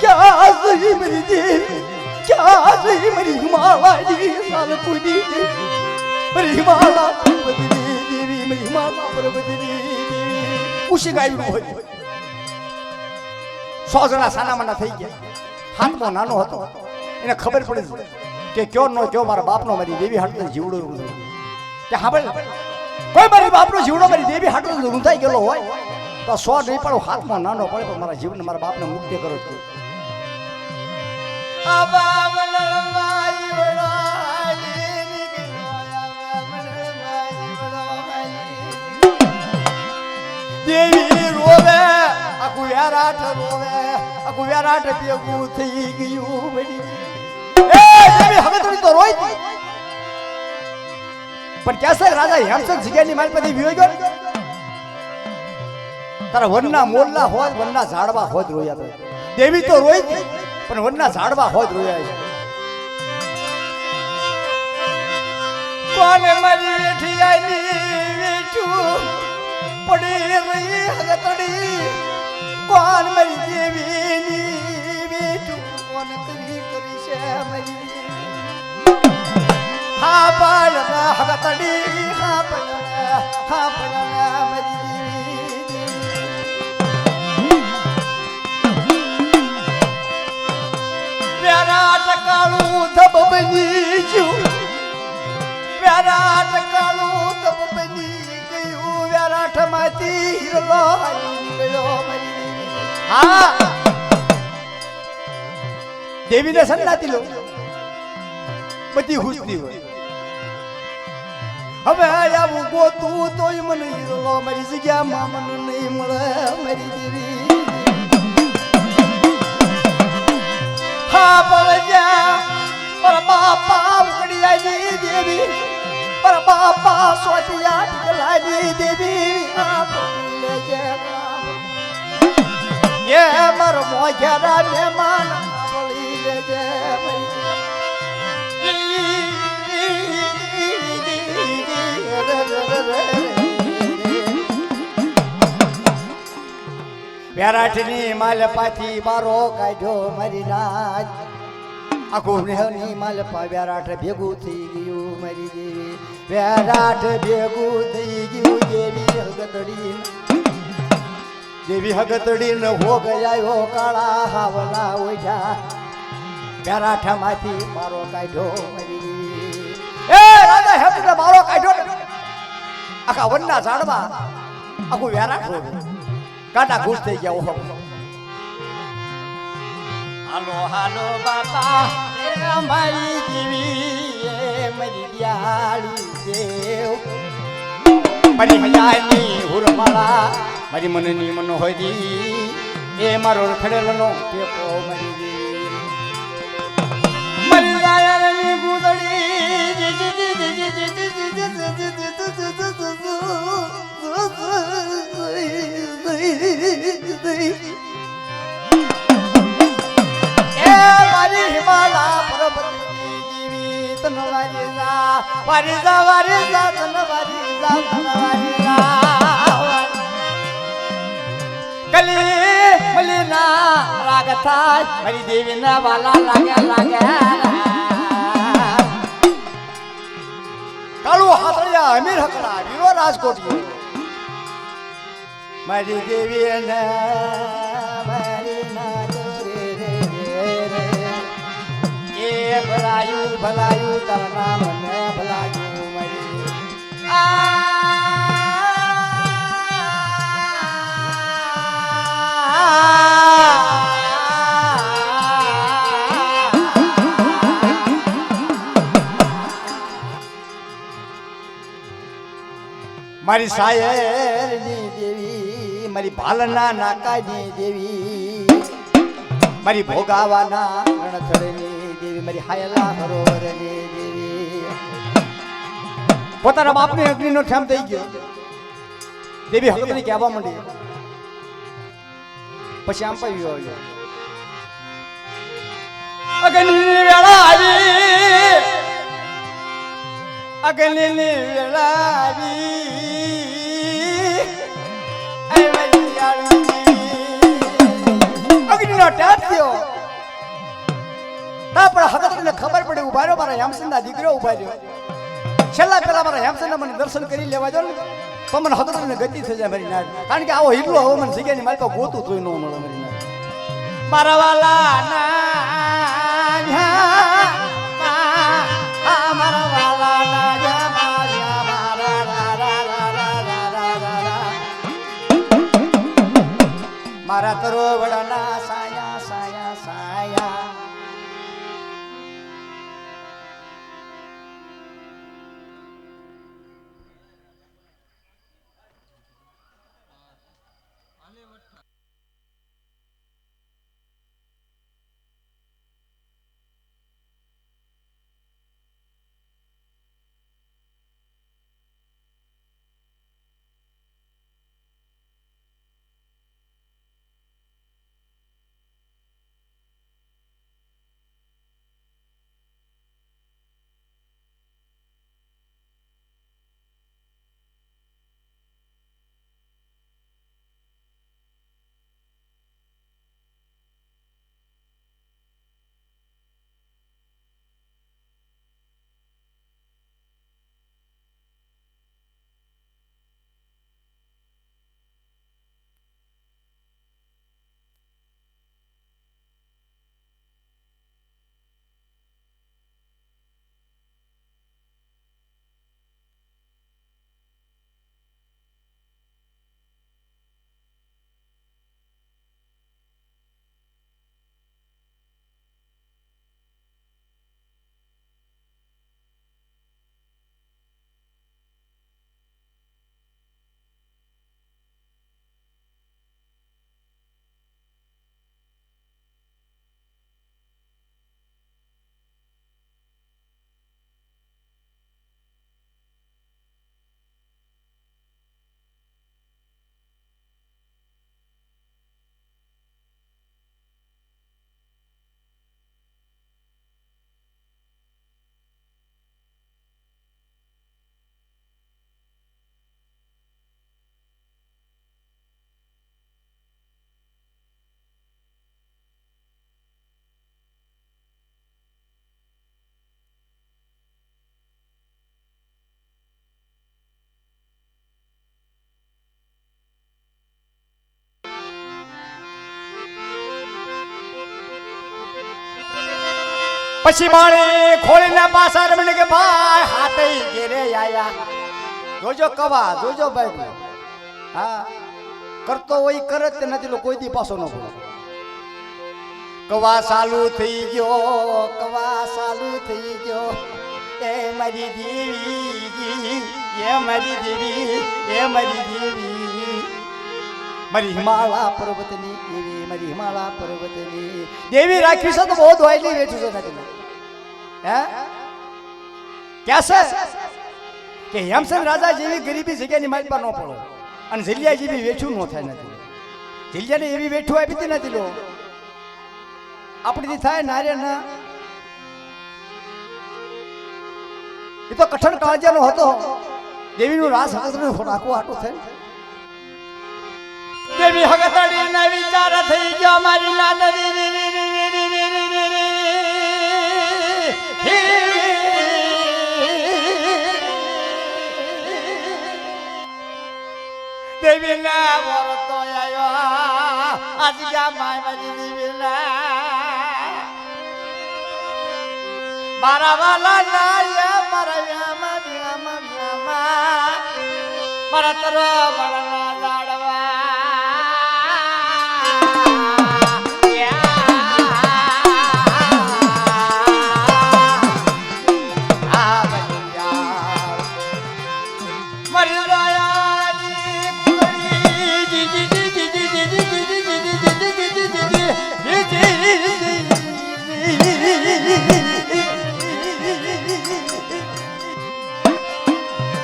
[SPEAKER 1] ક્યાં સહી મારી દેવી ક્યાં સહી મારી હિમાલયની સાલ પૂરી મારી હિમાલય પર્વતની દેવી મારી હિમાલય પર્વતની દેવી ઉશી ગાયું હોય 100 જણા સાનામાના થઈ ગયા હાથમાં નાનો હતો એને ખબર પડી કે કયો નો કયો મારા બાપનો મારી દેવી હાટનો જીવડો કે હા ભાઈ કોઈ મારી બાપનો જીવડો મારી દેવી હાટનો રૂંધાઈ ગયેલો હોય તો 100 નહીં પડો હાથમાં નાનો પડે પણ મારા જીવને મારા બાપને મુક્તિ કરો છો દેવી રોવે આખું વેરાટ રોવે આખું વેરાટ ભેગું થઈ ગયું બધી એ દેવી હવે તો રોઈ પણ કેસે રાજા હેમચંદ જગ્યાની માલ પર વિયો ગયો તારા વનના મોરલા હોય વનના ઝાડવા હોય રોયા તો દેવી તો રોઈ પણ વનના ઝાડવા હોય રોયા છે કોને મારી વેઠી આની વેઠું પડી રહી હગતડી કોણ મારી દેવીની વેઠું કોણ કરી છે મારી હા પાડના હગતડી હા પાડના મારી વેરાટ કાળું ધબ બની ગયું વેરાટ કાળું ધબ બની ગયું વેરાટ માંથી હીરો નીકળ્યો મારી દેવી હા દેવીને સન્નાતી લો બધી હુસની હોય હવે આવું ગોતું તોય મને હીરો મારી જગ્યામાં મને નહીં મળે મારી દેવી पर बापा उकड़ियाली देवी पर बापा सोटिया निकलाली देवी ये मर मोजरा मेहमान बोली ले जे વેરાટની માલપાથી મારો કાઢ્યો મારી રાજ આખું નેહની માલપા વેરાટ ભેગું થઈ ગયું મારી દેવી વેરાટ ભેગું થઈ ગયું દેવી હગતડી દેવી હગતડી ન હો ગયો કાળા હાવલા ઓઢ્યા પેરાઠામાંથી મારો કાઢ્યો મરી એ રાજા હેપને મારો કાઢ્યો આખા વનના ઝાડમાં આખું વેરા ખોડું કાટા ઘૂસ થઈ ગયા ઓહો હાલો હાલો બાપા એ અમારી જીવી એ મરી દિયાળી દેવ મારી હજારની હુરમાળા મારી મનની મનોહરી એ મારો રખડેલનો ટેપો મરી દી મરી દાયરની ગુદડી એ મારી હિમાલા પરબતની જીવી તન વારી જા તન વારી જા કલી મલીના રાગ થાય મારી દેવીના વાલા લાગે કાળુ હાથળિયા અમીર હકડા વીરો રાજકોટી મારી દેવીને મારી એ ભલાયું તારા નામ ને ભલાયું મારી મારી સાયરની દેવી મારી ભાલના નાકાની દેવી મારી ભોગાવાના રણથળની દેવી મારી હાયલા સરોવરની દેવી પોતાના બાપની અગ્નિનો ઠેમ થઈ ગયો દેવી હકતની કહેવા માંડી પછી આમ પાવ્યો આવ્યો અગ્નિની વેળા આવી અગ્નિની વેળા આવી અગ્નિનો ટેપ થયો તા પણ હકતને ખબર પડી ઉભા રહ્યો મારા હેમસનના દીકરો ઉભા રહ્યો છેલ્લા પેલા મારા હેમસનના મને દર્શન કરી લેવા જો ને તો મને હકતને ગતિ થઈ જાય મારી નાર કારણ કે આવો હિરલો હવે મને જગ્યાની મારી પાસે ગોતું તોય ન મળે મારી નાર મારા વાલા મારા વાલા મારા તરોવડના સાયા સાયા સાયા પછી બાણી ખોલીને પાછા રમણે કે ભાઈ હાથે ઘેરે આયા જોજો કવા જોજો ભાઈ હા કરતો હોય કરે તે નથી કોઈ દી પાછો ન પડે કવા ચાલુ થઈ ગયો એ મારી દેવી એ મારી દેવી મારી હિમાલય પર્વતની દેવી રાખી છે તો બહુ દોયલી બેઠી છે નથી હે ક્યાં છે કે હેમસન રાજા જેવી ગરીબી જગ્યાની મારી પર ન પડો અને જલિયા જેવી વેઠું ન થાય નથી જલિયાને એવી વેઠું આપી હતી નથી લો આપણીથી થાય નારે ના એ તો કઠણ કાળજાનો હતો દેવીનું રાસ હકતનું રાખવું આટું થાય દેવી હકતડી ના વિચાર થઈ ગયો મારી નાદરી દેવી ના વરતો આયો આજ જા મારી દેવી ના મારા વાલા લાયા મારા મારા તરવા મારા લાડવા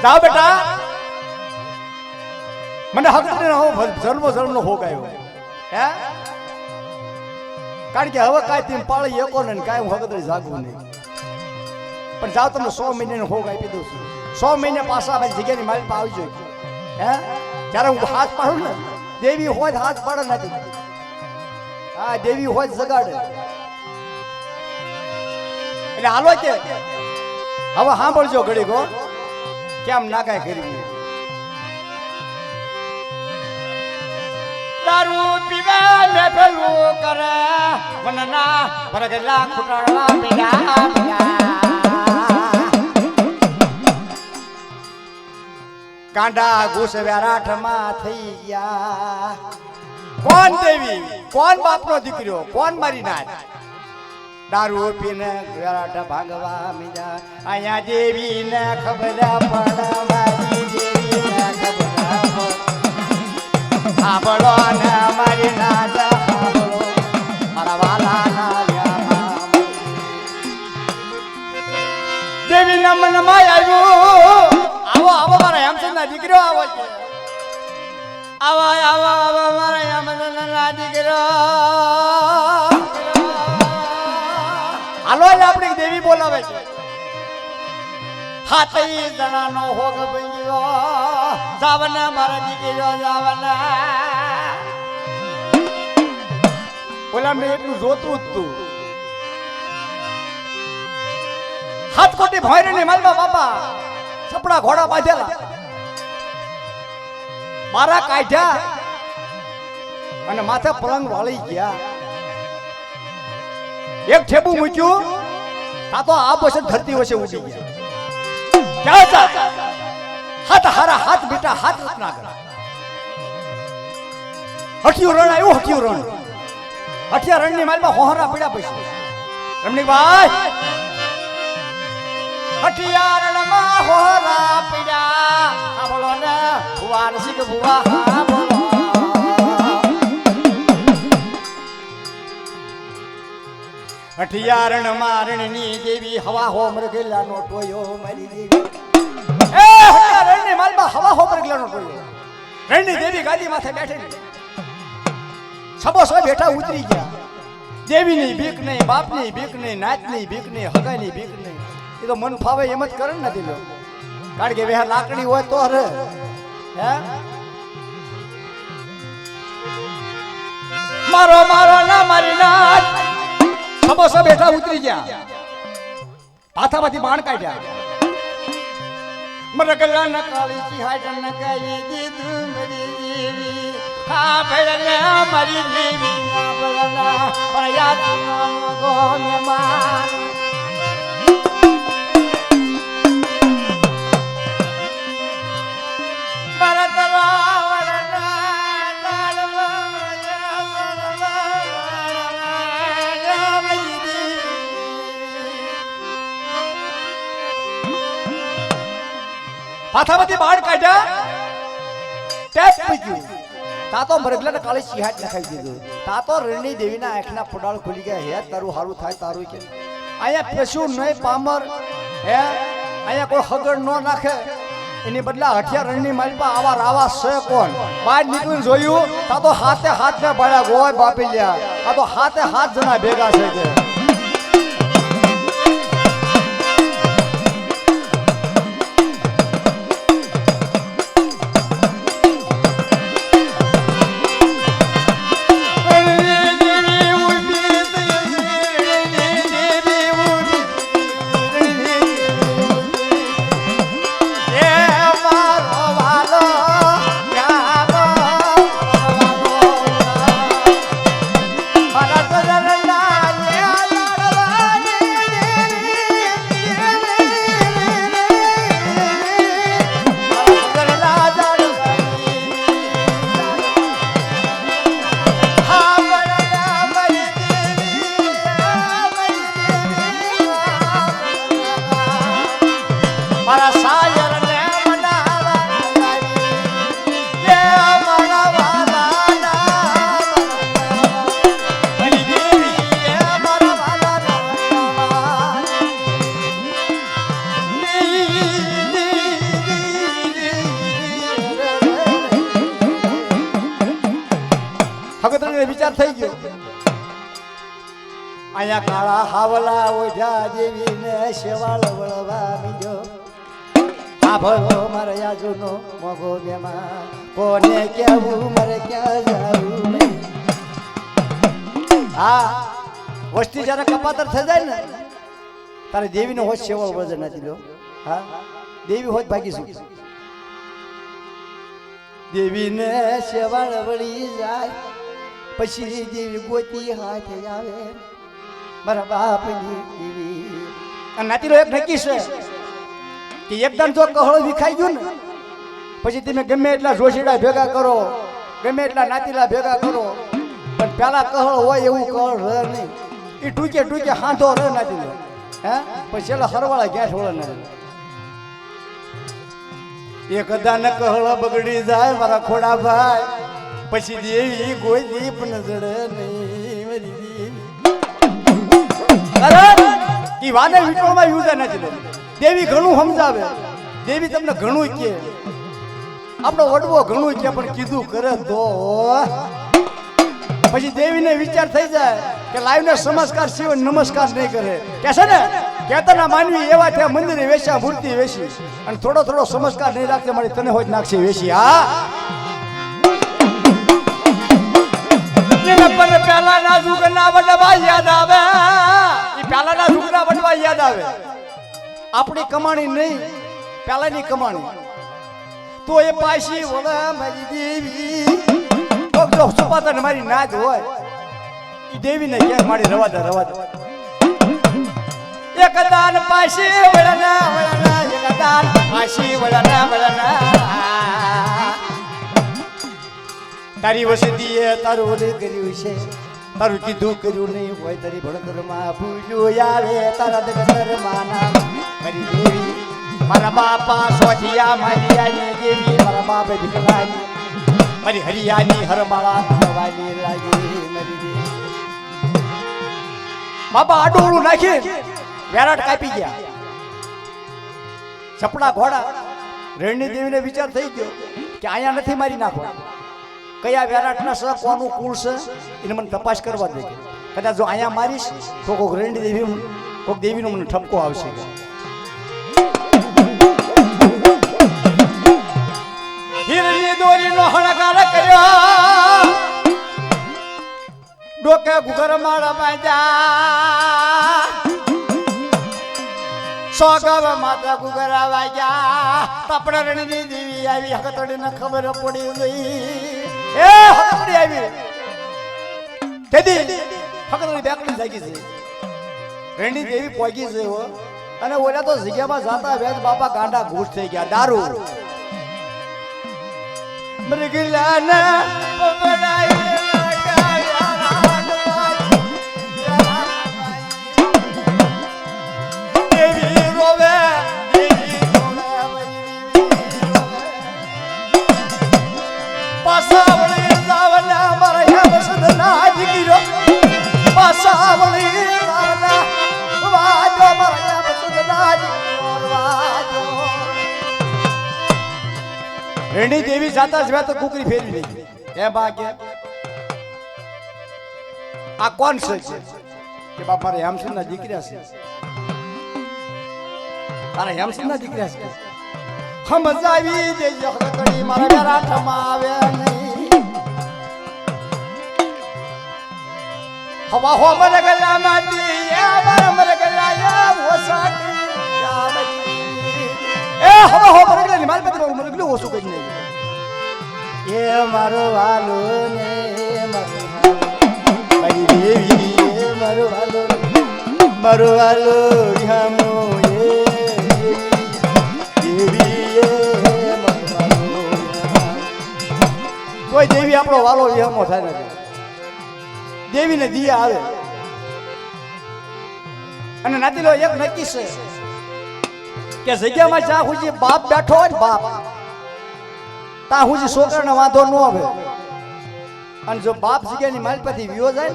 [SPEAKER 1] જાઓ બેટા મને હક જન્મ નો હોગ આવ્યો હે કારણ કે હવે કાંઈ તીમ પાળી એકો ને કાંઈ હું હકતરી જાગવું નહીં પણ જાઓ તમને 100 મહિનાનો હોગ આપી દઉં છું 100 મહિના પાછા મારી જગ્યાની મારી પાસે આવી જોઈએ હે જ્યારે હું હાથ પાડું ને દેવી હોય હાથ પાડે નથી હા દેવી હોય જગાડે એટલે હાલો કે હવે સાંભળજો ઘડી ગો કેમ ના કાંઈ કરી દારૂ પીવે મે પેલું કરે વનના ભરગલા ખુટાળવા પીડા કાંડા ઘૂસ વેરાઠમાં થઈ ગયા કોણ દેવી કોણ બાપનો દીકરો કોણ મારી નાથ દારૂ પીને વેરાઠ ભાગવા મીજા અહીંયા દેવીને ખબર પડે મારી દેવીને ખબર સાંભળો ને મારી નાથ સાંભળો મારા વાલા ના દેવી ના મનમાં આવ્યું આવો મારા હેમચંદ ના દીકરો આવો છે આવો મારા હેમચંદ ના દીકરો હાલો આપણી દેવી બોલાવે છે હાથઈ જણાનો હોગ ભઈયો જાવના મારા દીકરો જાવના બોલા મેં એટલું જોતું જ તું હાથ કોટી ભોયરે ને માલવા બાપા છપડા ઘોડા બાંધેલા મારા કાઢ્યા અને માથે પલંગ વાળી ગયા એક ઠેબુ મૂક્યું આ તો આ બસ ધરતી વચ્ચે ઉડી ગયા ક્યાં હાથ હારા હાથ બેટા હાથ ના કર હઠિયું રણ આવ્યું હઠિયું રણ હઠિયા રણની માલમાં હોહરા પડ્યા પછી રમણી ભાઈ હઠિયા રણમાં હોહરા પડ્યા આ બોલો ને ભુવા નસીક ભુવા હા બોલો હઠિયારણ મારણની દેવી હવા હો મરગેલાનો ટોયો મારી દેવી એ હઠિયારણની માલમાં હવા હો મરગેલાનો ટોયો રણની દેવી ગાદી માથે બેઠેલી સબો સો બેઠા ઉતરી ગયા દેવીની બીક નહીં બાપની બીક નહીં નાતની બીક નહીં હગાની બીક નહીં એ તો મન ફાવે એમ જ કરે ને નથી લો કારણ કે વેહ લાકડી હોય તો હરે હે મારો મારો ના મારી નાત સબો સો બેઠા ઉતરી ગયા પાથામાંથી બાણ કાઢ્યા મરગલા ન કાળી સિહાટ ન કઈ દીધું મારી દેવી હા ભેળને મારી દેવી ના ભેળના પણ યાદ ગો મે માર માથામાંથી બાળ કાઢ્યા ટેપ પીક્યું તા તો મરગલાને કાળી સિહાટ નખાઈ દીધું તા તો રણની દેવીના આંખના ફોડાળ ખુલી ગયા હે તારું હારું થાય તારું કે અહીંયા પેશું નહીં પામર હે અહીંયા કોઈ હગડ ન નાખે એની બદલા હઠિયા રણની માલપા આવા રાવા છે કોણ બહાર નીકળીને જોયું તા તો હાથે હાથ ને બાળ્યા ગોય બાપી લ્યા આ તો હાથે હાથ જણા ભેગા છે કે વિચાર થઈ ગયો અહીંયા કાળા હાવલા ઓઢા જેવીને શેવાળ વળવા મીડ્યો હા ભલો મારે યાજુનો મોગો બેમાં કોને કેવું મારે ક્યાં જાવું હા વસ્તી જ્યારે કપાતર થઈ જાય ને તારે દેવીનો હોત શેવાળ વળજે નથી લો હા દેવી હોત ભાગીશું દેવીને શેવાળ વળી જાય પછી દેવી ગોતી હાથે આવે મારા બાપની દેવી અને નાતીનો એક નક્કી છે કે એકદમ જો કહળો વિખાઈ ગયું ને પછી તમે ગમે એટલા જોશીડા ભેગા કરો ગમે એટલા નાતીલા ભેગા કરો પણ પેલા કહળ હોય એવું કહળ રહે નહીં એ ટૂંકે ટૂંકે હાંધો રહે નાતીલો હે પછી એલા હરવાળા ગેસ વળે ને એક દાન કહળ બગડી જાય મારા ખોડા ભાઈ પછી દેવી કોઈ દીપ ન જડે નહીં મારી દેવી ઈ વાને વિટોળમાં યુઝ નથી દેવી ઘણું સમજાવે દેવી તમને ઘણું કહે આપણો વડવો ઘણું કહે પણ કીધું કરે તો પછી દેવીને વિચાર થઈ જાય કે લાઈવને નમસ્કાર સિવાય નમસ્કાર નહીં કરે કે છે ને કેતના માનવી એવા ત્યાં મંદિરે વેશ્યા મૂર્તિ વેશી અને થોડો થોડો નમસ્કાર નહીં રાખતે મારી તને હોય નાખશે વેશી હા પર પહેલાના જુગના વડવા યાદ આવે ઈ પહેલાના જુગના વડવા યાદ આવે આપણી કમાણી નહીં પહેલાની કમાણી તો એ પાછી વડા મારી દેવી તો જો સુપાતન મારી નાજ હોય ઈ દેવીને કે મારી રવા દે એક દાન પાછી વળના એક દાન પાછી વળના તારી વસતીએ તારું ઓલું કર્યું છે તારું કીધું કર્યું નહીં હોય તારી ભણતરમાં ભૂલ્યું આવે તારા દગતરમાં નામ મારી દેવી મારા બાપા સોધિયા મારી આની દેવી મારા બાપે દીકરાની મારી હરિયાની હરમાળા થવાની લાગી મારી દેવી બાપા આડોળું નાખી વેરાટ કાપી ગયા ચપડા ઘોડા રેણની દેવીને વિચાર થઈ ગયો કે અહીંયા નથી મારી નાખો કયા વેરાટના છે કોનું કુળ છે એને મને તપાસ કરવા દે કદાચ જો અહીંયા મારીશ તો કોઈક રેણની દેવી કોઈક દેવીનો મને ઠપકો આવશે હીરની દોરીનો હણકાર કર્યો ડોકે ગુગર માળા બાંધ્યા સોગવ માતા ગુગરા વાગ્યા તપડા રણની દેવી આવી હકતડીને ખબર પડી ગઈ એ હકતડી આવી કેદી હકતડી બેકડી જાગી છે રણની દેવી પોગી છે હો અને ઓલા તો જગ્યામાં જાતા વેદ બાપા ગાંડા ઘૂસ થઈ ગયા દારૂ મૃગલાના પકડાઈ રેણી દેવી જાતા જ તો કુકરી ફેરવી નહીં એ બા કે આ કોણ છે કે બાપા રે હેમસિંહ ના દીકરા છે તારા હેમસિંહ ના દીકરા છે સમજાવી દેજો હકડી મારા રાઠમાં આવે નહીં હવા હો મર ગલા માટી એ મર ગલા યા ઓસાટી યા બચી એ હવા હો મર ગલા માલ પતિ મર ગલો ઓસો કઈ નહીં એ મારો વાલો ને મારી દેવી એ મારો વાલો હમો એ દેવી એ મારો વાલો કોઈ દેવી આપણો વાલો હમો થાય ને દેવી ને દિયા આવે અને નાતીલો એક નક્કી છે કે જગ્યામાં જ્યાં સુધી બાપ બેઠો હોય ને બાપ ત્યાં સુધી છોકરાને વાંધો ન આવે અને જો બાપ જગ્યાની માલપાથી વિયો જાય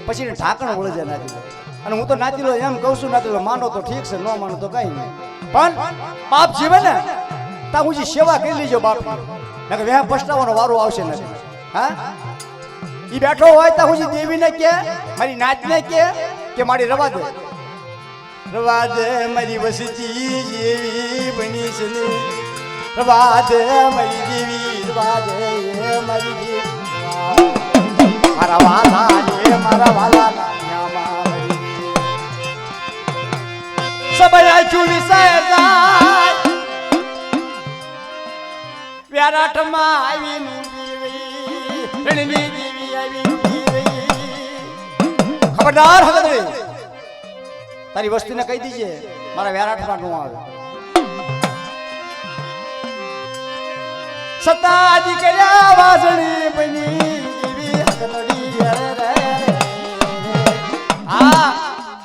[SPEAKER 1] પછી ઢાંકણ વળી જાય નાતીલો અને હું તો નાતીલો એમ કહું છું નાતીલો માનો તો ઠીક છે ન માનો તો કઈ નહીં પણ બાપ જીવે ને ત્યાં સુધી સેવા કરી લેજો બાપની નકર વ્યાહ પછતાવાનો વારો આવશે નથી હા ઈ બેઠો હોય તો હું દેવીને કે મારી નાચને કે મારી રવા દે મારી વસતી જેવી બની છે રવા દે મારી દેવી રવા દે મારી દેવી મારા વાલા સબયા ચુવિસાય જાય વ્યારાઠમાં આવીને રણની ખબરદાર હવે તારી વસ્તીને કહી દીજે મારા વ્યારાઠમાં નો આવે સતાજી કર્યા વાસણી બની દીવી હકનડી રે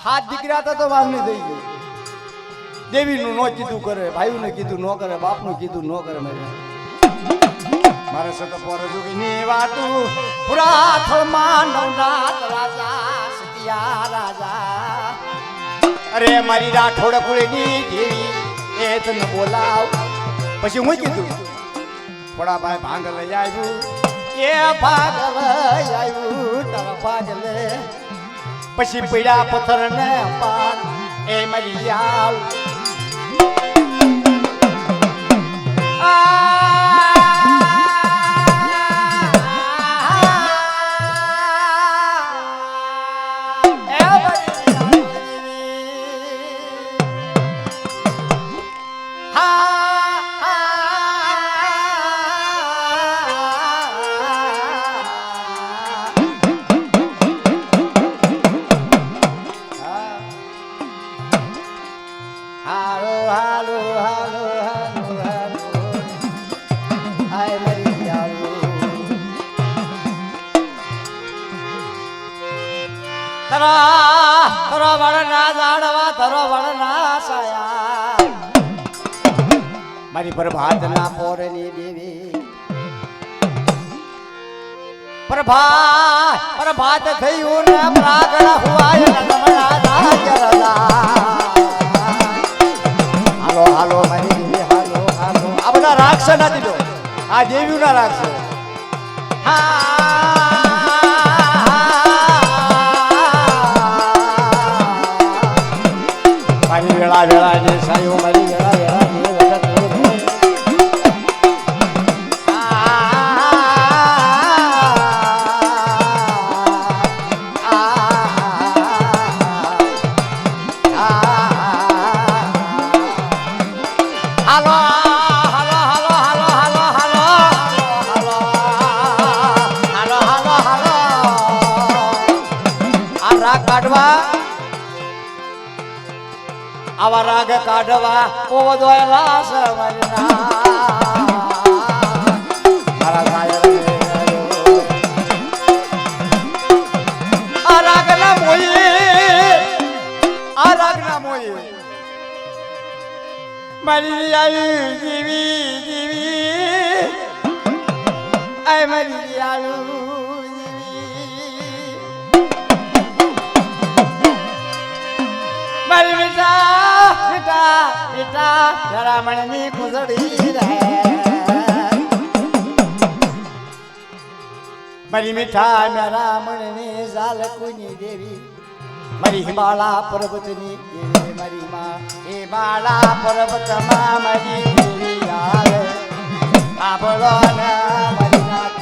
[SPEAKER 1] હાથ દીકરા તો વાવણી થઈ ગઈ દેવીનું નો કીધું કરે ભાઈનું કીધું નો કરે બાપનું કીધું નો કરે મારે સત પર જુગની વાતું પુરા થળમાં નવનાથ રાજા સતિયા રાજા અરે મારી રાઠોડ કુળની દેવી એ તને બોલાવ પછી હું કીધું થોડા ભાઈ ભાંગલ આવ્યું એ ભાગલ આવ્યું તારા ભાગલે પછી પીડા પથ્થર ને પાન એ મારી આવ મારી પ્રભાત ના પોરની દેવી પ્રભાત થયું ને પ્રાગળ હુઆય હાલો હાલો મારી દેવી હાલો હાલો આ બધા રાક્ષસ નથી તો આ દેવી ના રાક્ષસ મારી વેળા વેળા જે સાયો મારી વેળા વેળા આવા રાગ કાઢવા ઓ દોયલા સમરના મારા ગાયર આ રાગ ના મોઈ મારી આયુ જીવી આય મારી આયુ મારી બેટા જરા મણની કુસડી રે મારી મીઠા મેરા મણની ઝાલકુની દેવી મારી હિમાળા પર્વતની દેવી મારી માં હિમાળા પર્વતમાં મારી દેવી આવે આભળો ના મારી નાથ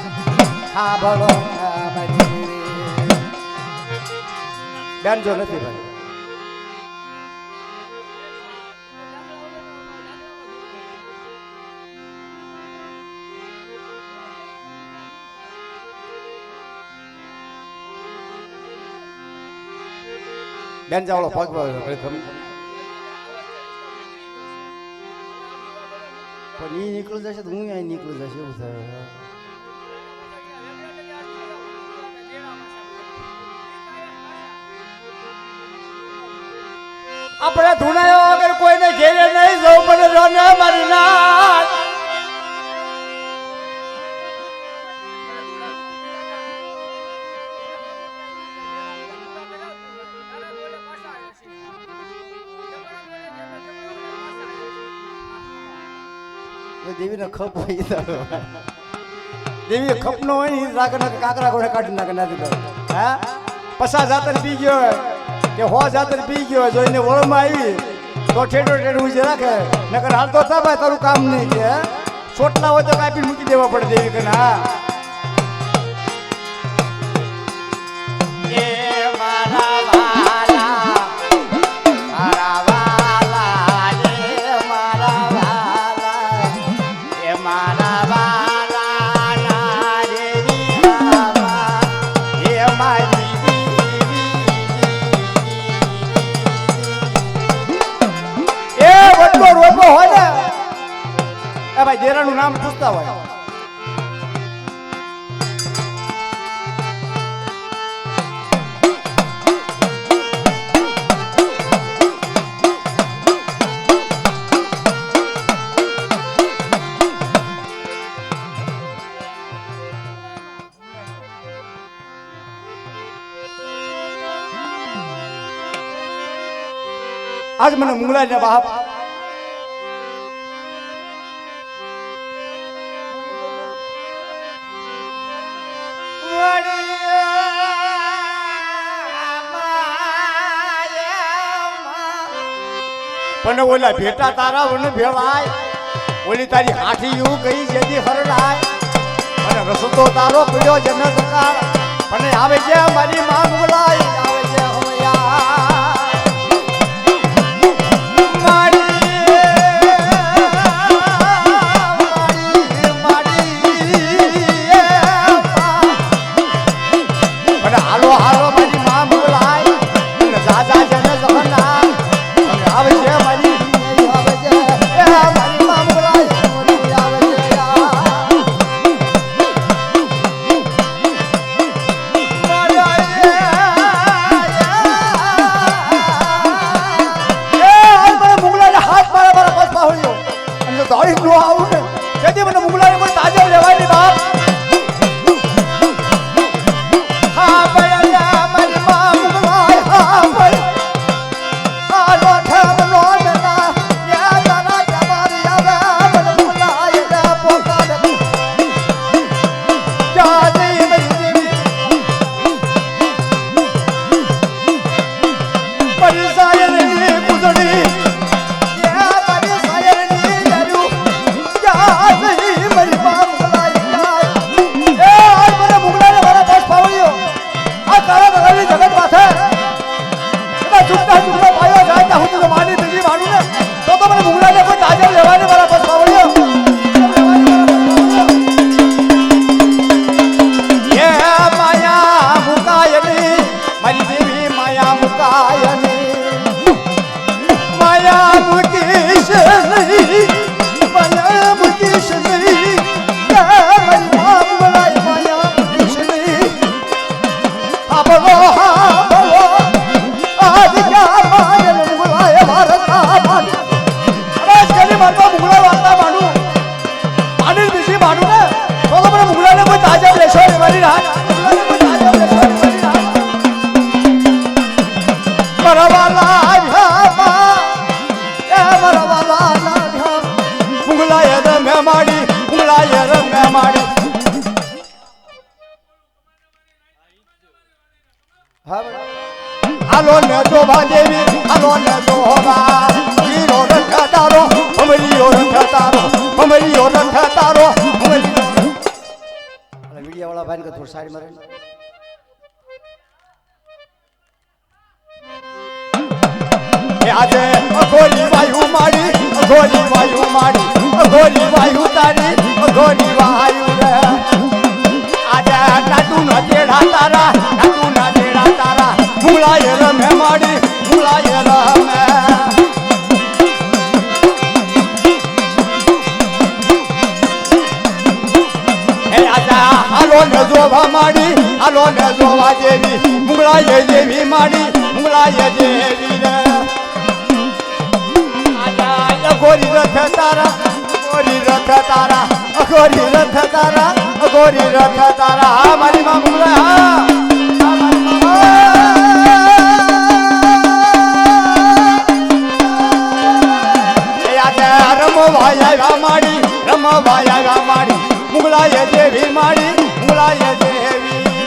[SPEAKER 1] આભળો ના મારી દેવી બેન જો નથી ભાઈ બેન જાવડો પગ પણ એ નીકળી જશે તો હું અહીં નીકળી જશે એવું થાય આપણે ધૂણાયો અગર કોઈને ઘેરે નહીં જવું પડે રોને મારી નાથ દેવીને ખપ હોય દેવી ખપ નો હોય રાખને કાકરા કોને કાઢી નાખે નથી હા પસા જાતર પી ગયો કે હો જાતર પી ગયો જોઈને વળમાં આવી તો ઠેડો ઠેડો ઉજે રાખે નકર હાલ તો થા ભાઈ તારું કામ નહીં કે છોટલા હોય તો કાપી મૂકી દેવા પડે દેવી કે ના એ મારા વાલા મારા વાલા રે મારા વાલા એ મારા વાલા ના રે બાબા એ મારી એ વડલો રોપો હોય ને એ ભાઈ દેરાનું નામ પૂછતા હોય આજ મને મુંગલા ને બાપ પણ ઓલા ભેટા તારા વન ભેળાય ઓલી તારી હાથી એવું ગઈ જેથી હરડાય અને રસતો તારો પીડ્યો જન સકાર અને આવે છે મારી માં મુંગલાય આવે છે હમયા હાલો ને જોવા દેવી હાલો ને જોવા વીરો રથ તારો અમરીયો રથ તારો અમરીયો રથ તારો વિડિયા વાળા ભાઈ થોડું સાઈડ મારે આજે અઘોરી વાયુ માડી અઘોરી વાયુ માડી અઘોરી વાયુ તારી અઘોરી વાયુ રે આજે નાટુ ના જેડા તારા નાટુ ના જેડા તારા મુલાય રમે માડી મુલાય રમે હે આજા હાલો ને જોવા માડી હાલો ને જોવા દેવી મુલાય દેવી માડી મુલાય દેવી રે અઘોરી રથ તારા અઘોરી રથ તારા અઘોરી રથ તારા અઘોરી રથ તારા હા મારી માં મુલા હા રમવાયા માડી રમવાયા માડી મુગલાય દેવી માડી મુગલાય દેવી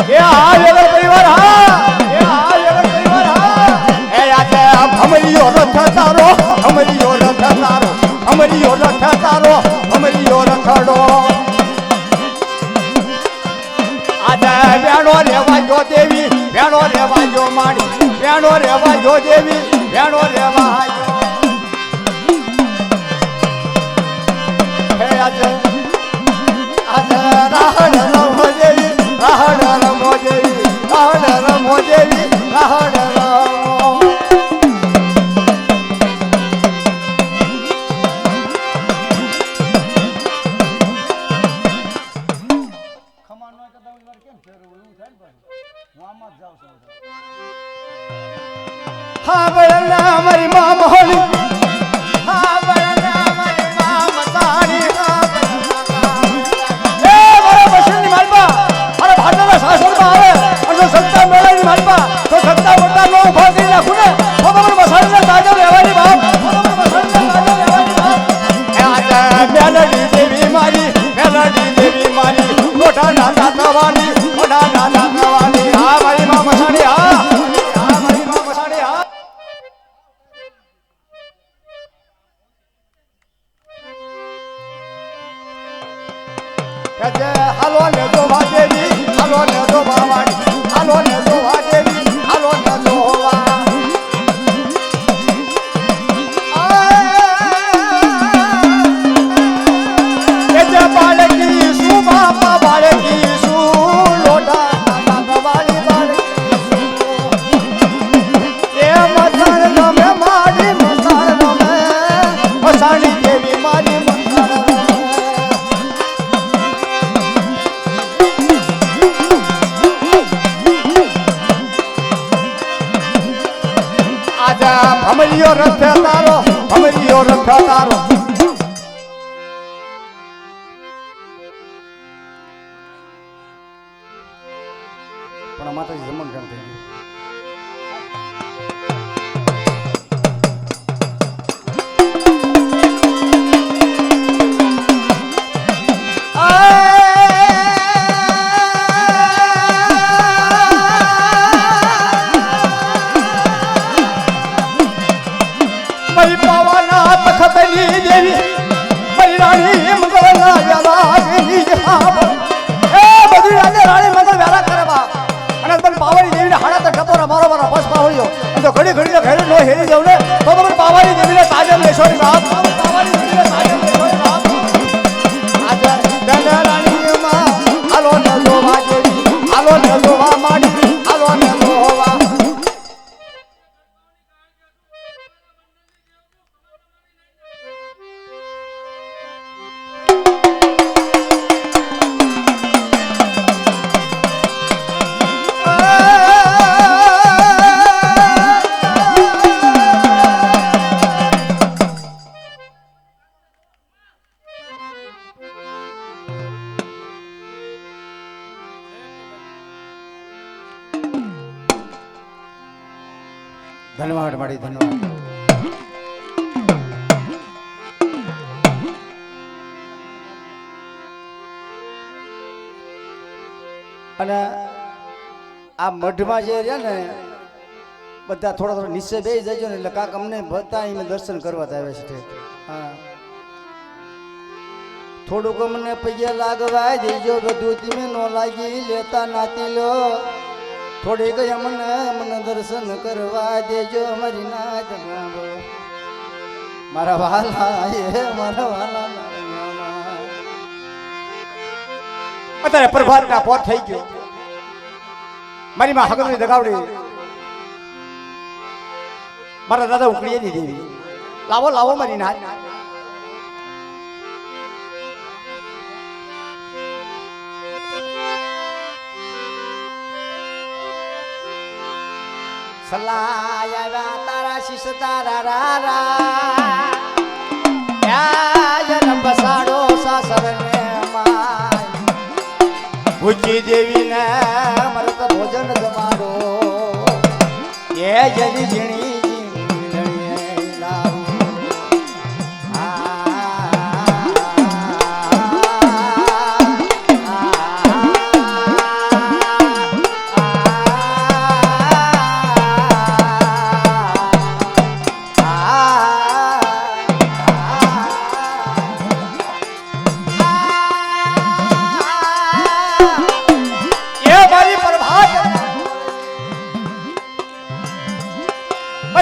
[SPEAKER 1] એ હા વેલો પરિવાર હા એ હા વેલો પરિવાર હા એ આજે અમરીયો રથ તારો અમરીયો રથ તારો અમરીયો રથ તારો અમરીયો રખડો આજે વેણો રેવા જો દેવી વેણો રેવા જો માડી વેણો રેવા જો દેવી વેણો રેવા જો હે આજે આજે રાહડ રમો દેવી રાહડ રમો દેવી રાહડ રમો દેવી રાહડ રમો હા બળના મારી માં મોહની હા બળના મારી માં મતાની એ મારા બસની માલપા અરે ભાડના સાસરમાં આવે અને સત્તા મેળાની માલપા તો સત્તા મોટા નો ઉભો કરી નાખું ને તો તમારે બસાડીને તાજો રહેવાની બાપ તમારે બસાડીને તાજો રહેવાની બાપ એ આજે મેલડી દેવી મારી મોટા નાના થવાની મોટા નાના થવાની હા મારી માં મસાણી હા મારી માં મસાણી હા હાલો ને જોવા દેવી હાલો ને જોવા વાળી હાલો ને જોવા દેવી હાલો ને જોવા બાળકી શું બાપા બાળકી શું લોટા નાના વાળી બાળકી શું એ મસાણ રમે મારી મસાણ રમે મસાણી દેવી મારી મસાણ અમરીયો રથ તારો અમરીયો રથ તારો પણ માતાજી જમણ કામ થઈ ગયું પાવાના તખતની દેવી મારી રાણી મંગળના વ્યાલાની એ બધી રાણી મંગળ વ્યાલા કરે બા અને તને પાવાની દેવીને હાડા તો ટપોરા મારો બસ પાવળ્યો અને તો ઘડી ઘડી ઘરે નો હેરી જાવ ને તો તમે પાવાની દેવીને તાજર લેશો ની બાપ પાવાની દેવીને તાજર લેશો ની બાપ આજે દંડ રાણી માં હાલો ન જોવા દેવી હાલો ન જોવા માડી હાલો ન જોવા धन्यवाद माड़ी धन्यवाद અને આ મઢમાં જે રહ્યા ને બધા થોડા થોડા નીચે બેસી જજો ને એટલે કાક અમને બધા અહીં દર્શન કરવા આવે છે હા થોડુંક અમને પૈયા લાગવા દેજો બધું તમે નો લાગી લેતા નાતી લો થોડીક મને દર્શન કરવા દેજો અમારી નાત મારા વાલા મારા વાલા અત્યારે પ્રભાત ના પોર થઈ ગયો મારી માં હગરની દગાવડી મારા દાદા ઉકળી દીધી લાવો લાવો મારી નાત સલાયા તારા શિષ તારા રારા યાજન બસાડો સાસરને માય ભૂચી દેવીને મરત ભોજન જમાડો એ જલી ઝીણી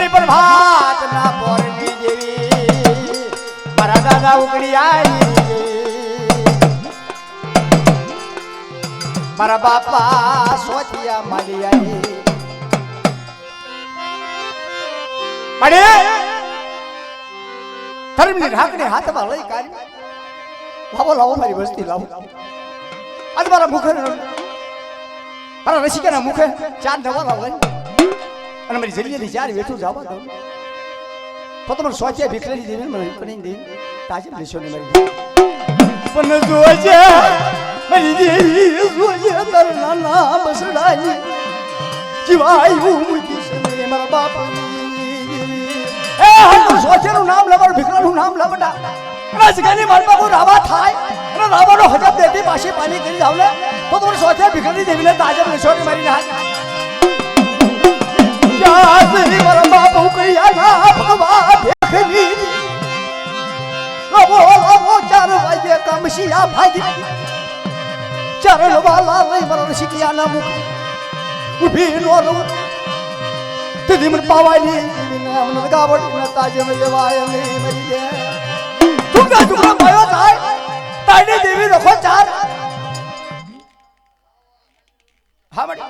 [SPEAKER 1] પ્રભાત ના પોરની દેવી મારા દાદા ઉકળી આવી મારા બાપા સોચિયા માલી આવી પડે ધર્મની ઢાકણી હાથમાં લઈ કાઢી લાવો લાવો મારી વસ્તી લાવો આજ મારા મુખે મારા રસિકાના મુખે ચાર નવા લાવો અને મારી જલ્દી ચાર વેઠું જવા દઉં તો તમારે સોચ્યા ભીખરી દેવી મને પણ દેવી તાજે લેશો ને મારી પણ જોજે મારી દેવી જોજે તાર નાના બસડાની જીવાયું મૂકી છે મારા બાપાની એ હું સોચેનું નામ લેવાનું ભીખરાનું નામ લેવડા અને સગાની મારા બાપુ રાવા થાય અને રાવાનો હજબ દેતી પાછી પાણી કરી જાવ ને તો તમારે સોચ્યા ભીખરી દેવીને તાજે લેશો ને મારી ના જાસરી મારા બાપુ કૈયા ભગવા ભેખની લાવો લાવો 4 વાગે કમશિયા ભાગી ચરણ વાલા લઈ મારા શિકિયા ના મુખ ઉભી નો રહું તેદી મને પાવાની મને ગાવડ ને તાજે મે લેવાય ને મરી દે તુકા તુકા માયો થાય તાને દેવી રખો 4 હા મડી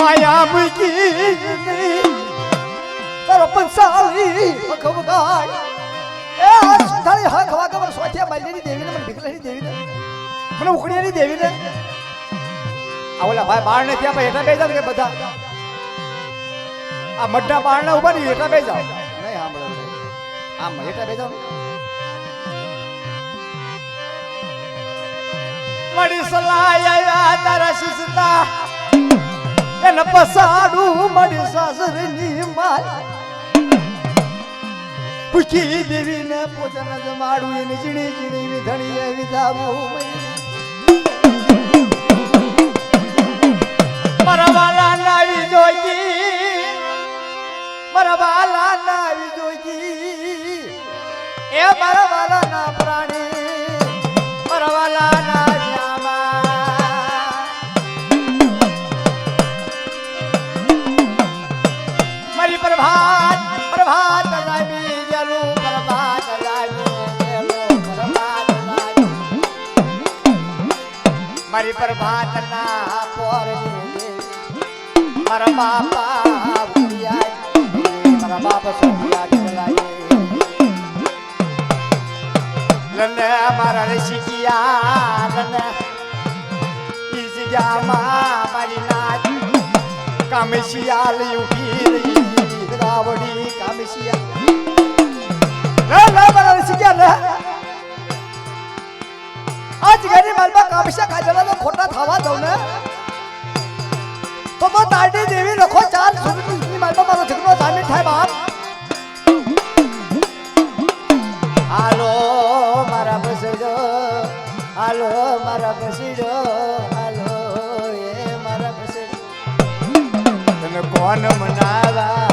[SPEAKER 1] માયા મૂકી તારો પંસાળી હખવગાય એ આ સુધારી હખવા ખબર સોચે માલની દેવીને મને ભીખલાની દેવીને મને ઉકડીયાની દેવીને આ ઓલા ભાઈ બાળ ને ત્યાં હેઠા બેસી જાવ કે બધા આ મઢના બાળ ના ઉભા ને હેઠા બેસી જાવ નહીં સાંભળો આમ હેઠા બેસી જાવ મળી સલાયા તારા શિસ્તા એને પસાડું મળી સાસરની માલ પૂછી દેવીને પોતાના જમાડું એને ઝીણી ઝીણી વિધણીએ વિધાવું મારા વાલા નાવી જોઈ મારા વાલા નાવી જોઈ એ મારા વાલા ના પ્રાણી મારા વાલા ના પ્રભાત પ્રભાત લાવી જલો પ્રભાત લાવી જલો પ્રભાત લાવી મારી પ્રભાત ના પોરની મારા બાપા ભૂલિયા મારા બાપા સોફિયા ગલાય લને મારા રસિકિયા લને ઈજ્યા મારી નાચ કામેશિયા ઉભી રાવડી કામશિયા રે બરાબર શીખ્યા રે આજ ઘરે માલમાં કામશિયા કાજલા તો ખોટા થવા દઉં ને તો તાડી દેવી લખો ચાર સુની માલમાં મારો ઝઘડો સામે થાય બાપ હાલો મારા બસજો હાલો મારા બસજો હાલો એ મારા બસજો તને કોણ મનાવા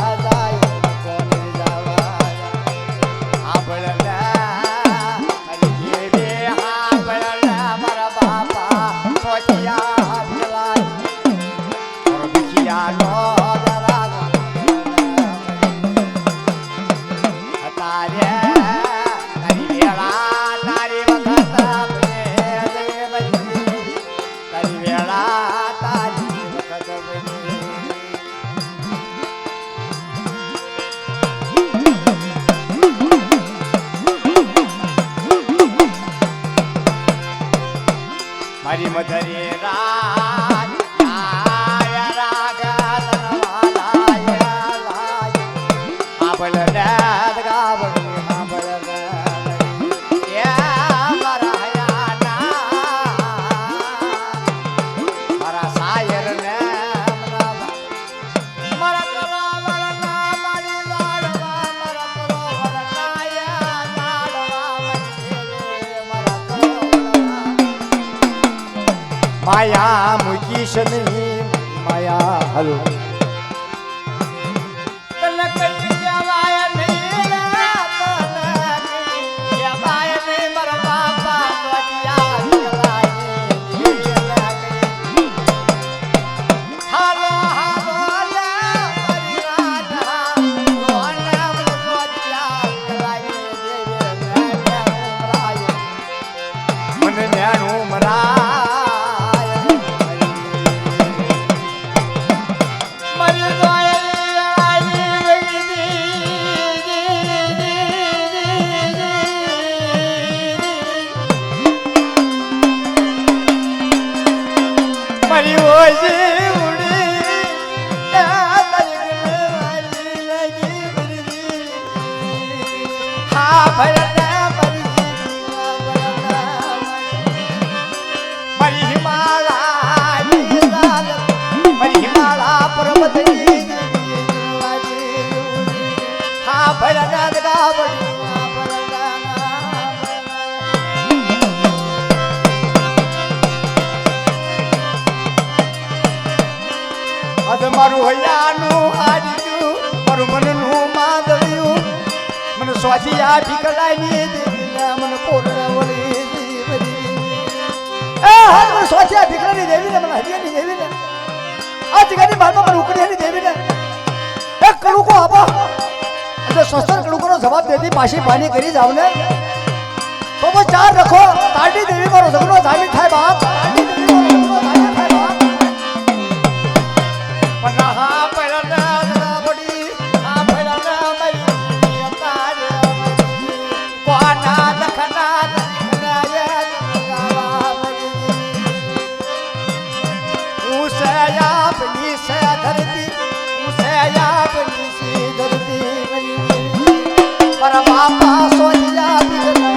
[SPEAKER 1] મારી મધરે રાજ આયા રાગા તનવાલાયા લાય આબલ દાદ ગાવડી આબલ દાદ યા મારા હયાના મારા સાયર ને મારા કરાવર ના મારી લાડવા મારા કરાવર નાયા લાડવા માયા મુકીશ નહીં માયા હલો તને કઈ જવાય નહીં જવાય નહીં મારા બાપા નોટિયા હાલો હાલો મારી રાધા લોના નોટિયા મને ન્યાણું મરા મારું હૈયાનું હાજ્યું મારું મનનું માદળ્યું મને સ્વાથી આ ભીકલાની દેવીને મને કોરવલી એ હાથ મને સ્વાથી આ ભીકલાની દેવીને મને હરિયાની દેવીને આ જગાની બારમાં મને ઉકડીયાની દેવીને એક કડુકો આપો એટલે સસ્તર કડુકોનો જવાબ દેતી પાછી પાણી કરી જાવ ને તો ચાર રખો તાડી દેવી મારો ઝઘડો જામીન થાય બાપ તાડી દેવી મારો ઝઘડો જામીન થાય બાપ ભવાના લખના દખનાય દગાવા મરી ઉસે આપની સે ધરતી ઉસે આપની સી ધરતી મરી પર બાપા સોનિયા બિગલા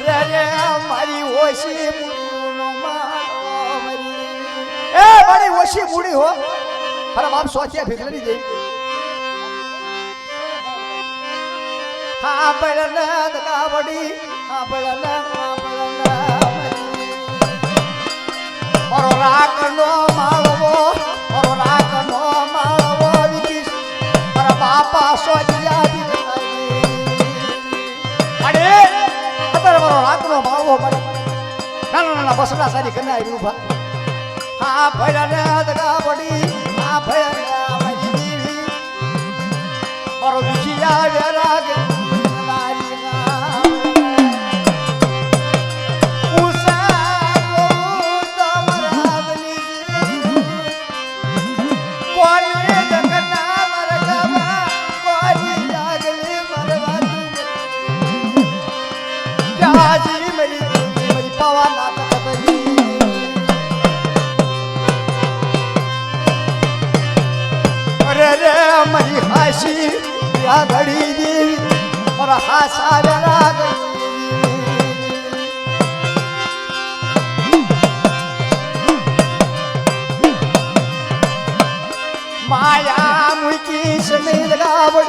[SPEAKER 1] રે રે મારી ઓશી મુડીનો મારો મરી એ મારી ઓશી મુડી હો પર બાપ સોચિયા ભીગલડી જઈ હા બળના દગાવડી હા બળના મારો રાખનો માળવો મારો રાખનો માળવો વિકીશ મારા બાપા સોજિયા બિગલાઈ અરે અત્યારે મારો રાખનો માળવો મારે નાના નાના બસડા સારી કનાઈ ઉભા હા ભળના દગાવડી હા ભળના મારી દેવી મારો વિખિયા વેરાગ मरी हाशी या घड़ी दी और हासा डरा माया मुकी समील गावड़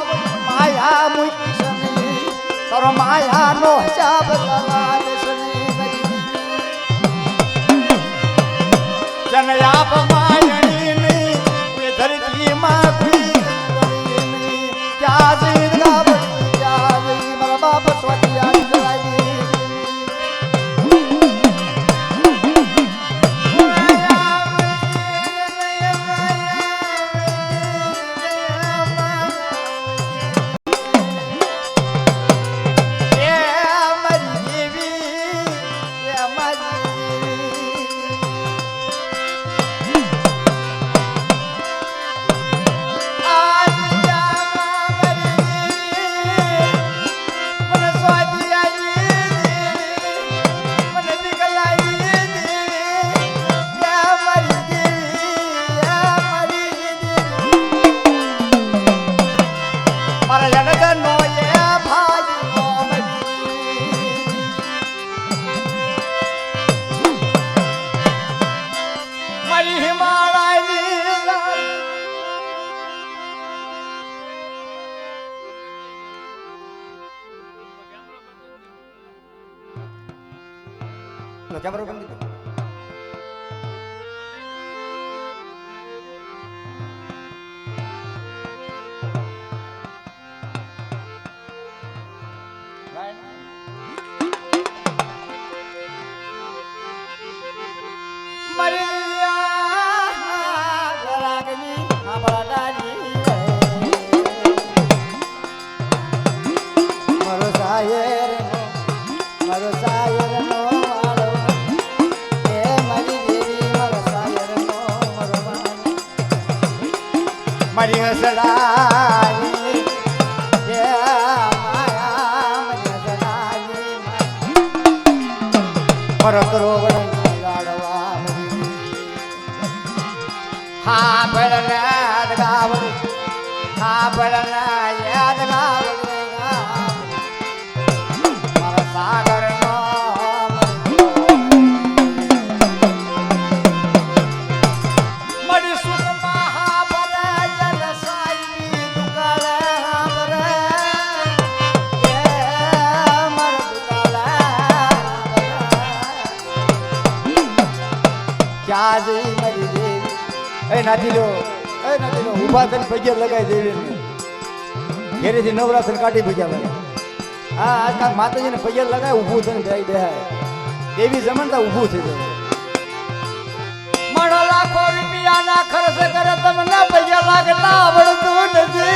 [SPEAKER 1] माया मुकी समील और माया नो हिसाब लगाल समील जनयाप मायणी में वे धरती मां कैमरा बंद कर मरिया रागनी हमारी मरो सायर नो मरी हसड़ाई ये माया मरी हसड़ाई मरत रोवण गाड़वा मरी हाँ बलना गावड़ हाँ बलना याद गावड़ मारा सागर नो मरी सुषमा नाथीलो उभा थी पगिया लगाई देवी घेरे थी नवरात्र काटी पग्या हाँ आज का माता जी ने पगिया लगाए उभू थे देवी जमनता उभू थे मणो लाखों रुपया ना खर्च करे तमने पगिया लागता आवड़तू नथी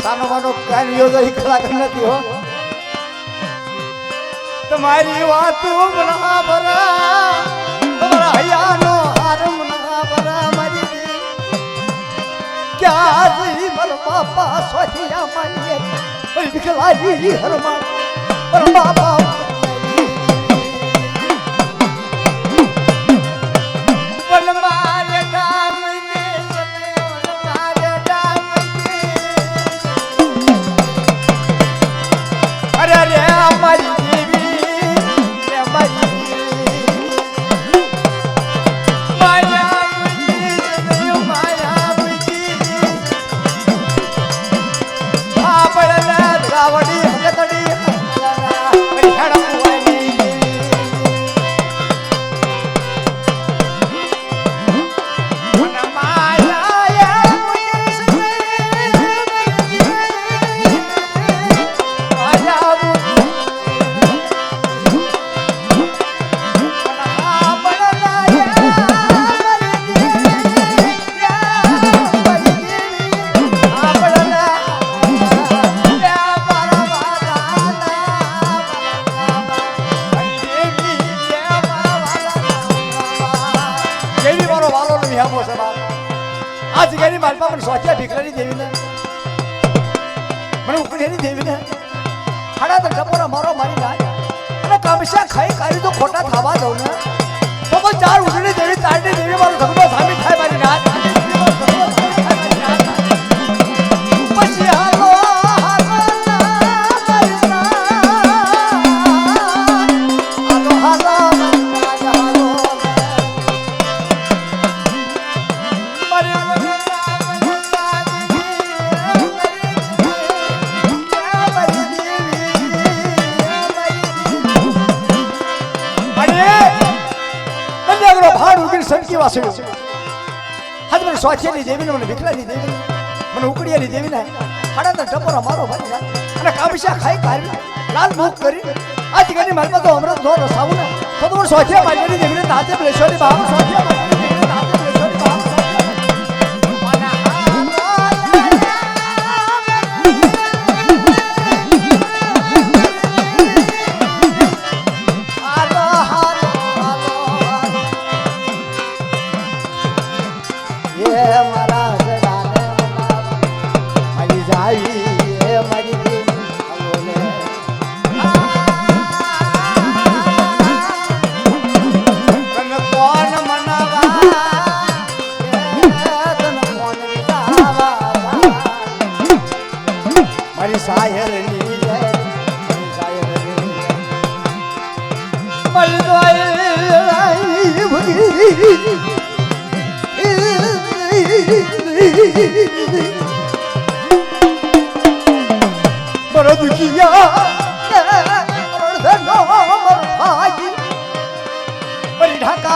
[SPEAKER 1] सानो मानो कान योजो ही कलाकार नहीं हो તમારી વાત ના ભરા તમારા હૈયાનો હારમ ના ભરા મારી ક્યાં જઈ મારા બાપા સોચિયા મારી વિકલાઈ હરમા મારા બાપા आज गई मालपा मन सोचा भिकरी देवी ने मन उकड़ी देवी ने खड़ा तो टपोरा मारो मारी ना अरे कामशा खाई कारी तो खोटा थावा दो ना तो बस चार उकड़ी देवी तारने देवी मारो धगमा सामी खाई मारी ना बस हालो सनकी वासुड़ी हद मन स्वाचेली देवी ने मन विकलानी देवी ने मन उकड़ियाली देवी ने खड़ा तो टपोरा मारो भाई ना अरे काबिशा खाई कारी लाल मुख करी आज गनी मालपा तो अमृत दो रसाऊ ने तो मन स्वाचे मालनी देवी ने ताते प्लेशोरी बाहर स्वाचे मालनी देवी ने ताते प्लेशोरी बाहर बड़ा दुखिया बड़ी ढाका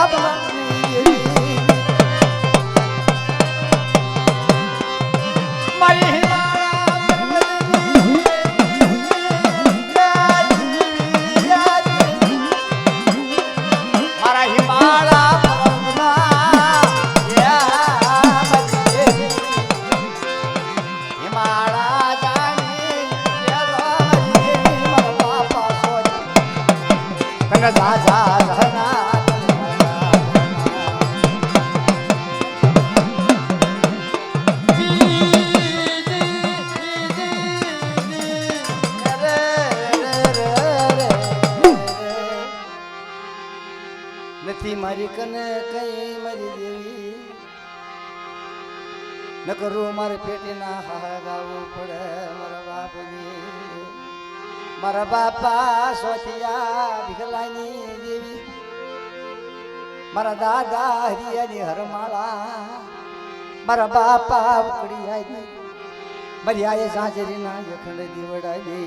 [SPEAKER 1] मारी कने कई मारी देवी न करो मारे पेटे ना हा गावो पड़े मारा बाप जी मारा बापा सोचिया भिखलानी देवी मारा दादा हरियानी हरमाला मारा बापा उकड़ी आई मारी आये साजरी ना जखंड दीवड़ा दे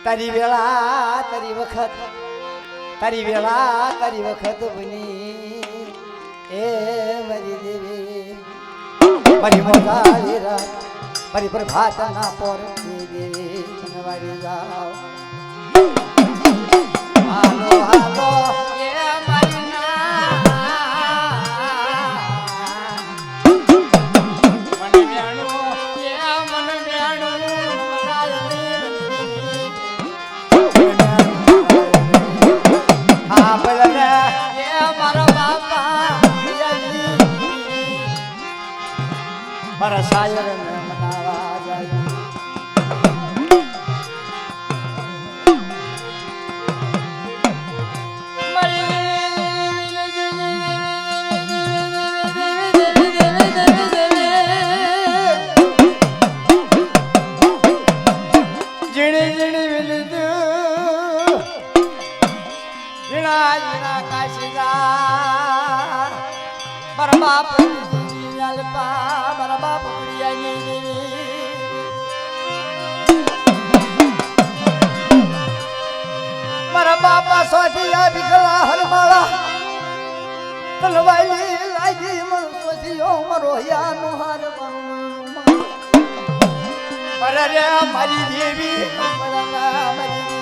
[SPEAKER 1] तारी वेला तारी वखत तारी वेला तारी वखत बनी ए मरी देवी मरी मोगा हीरा मरी प्रभात ना पर देवी चनवारी जाओ हालो हालो ये मरी ना मन म्याणो ये मन म्याणो ભલે એ મારા બાપા મારા શાયર ને મનાવા જાય મારા બાપ મારા બાપ મારા બાપા સોચિયા વિકલા હરમાળા તલવાઈ લાગી મન સોચિયો મારો યાનો હાર અરે રે મારી દેવી મારી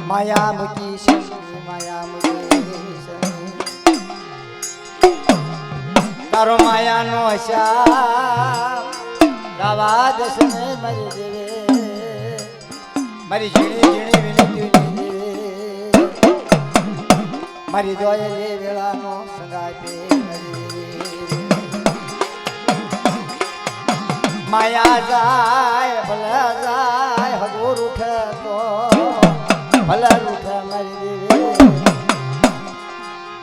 [SPEAKER 1] માયા મુકી શની માયા મુકી તારો માયાનો શ્યામ દાવા દસને મરી દેવે મારી ઝીણી ઝીણી વિનતી મારી દોયલે વેળાનો સંગાપે માયા જાય ભલા જાય હગોર ઉઠે તો ભલા ઉઠે મારી દેવી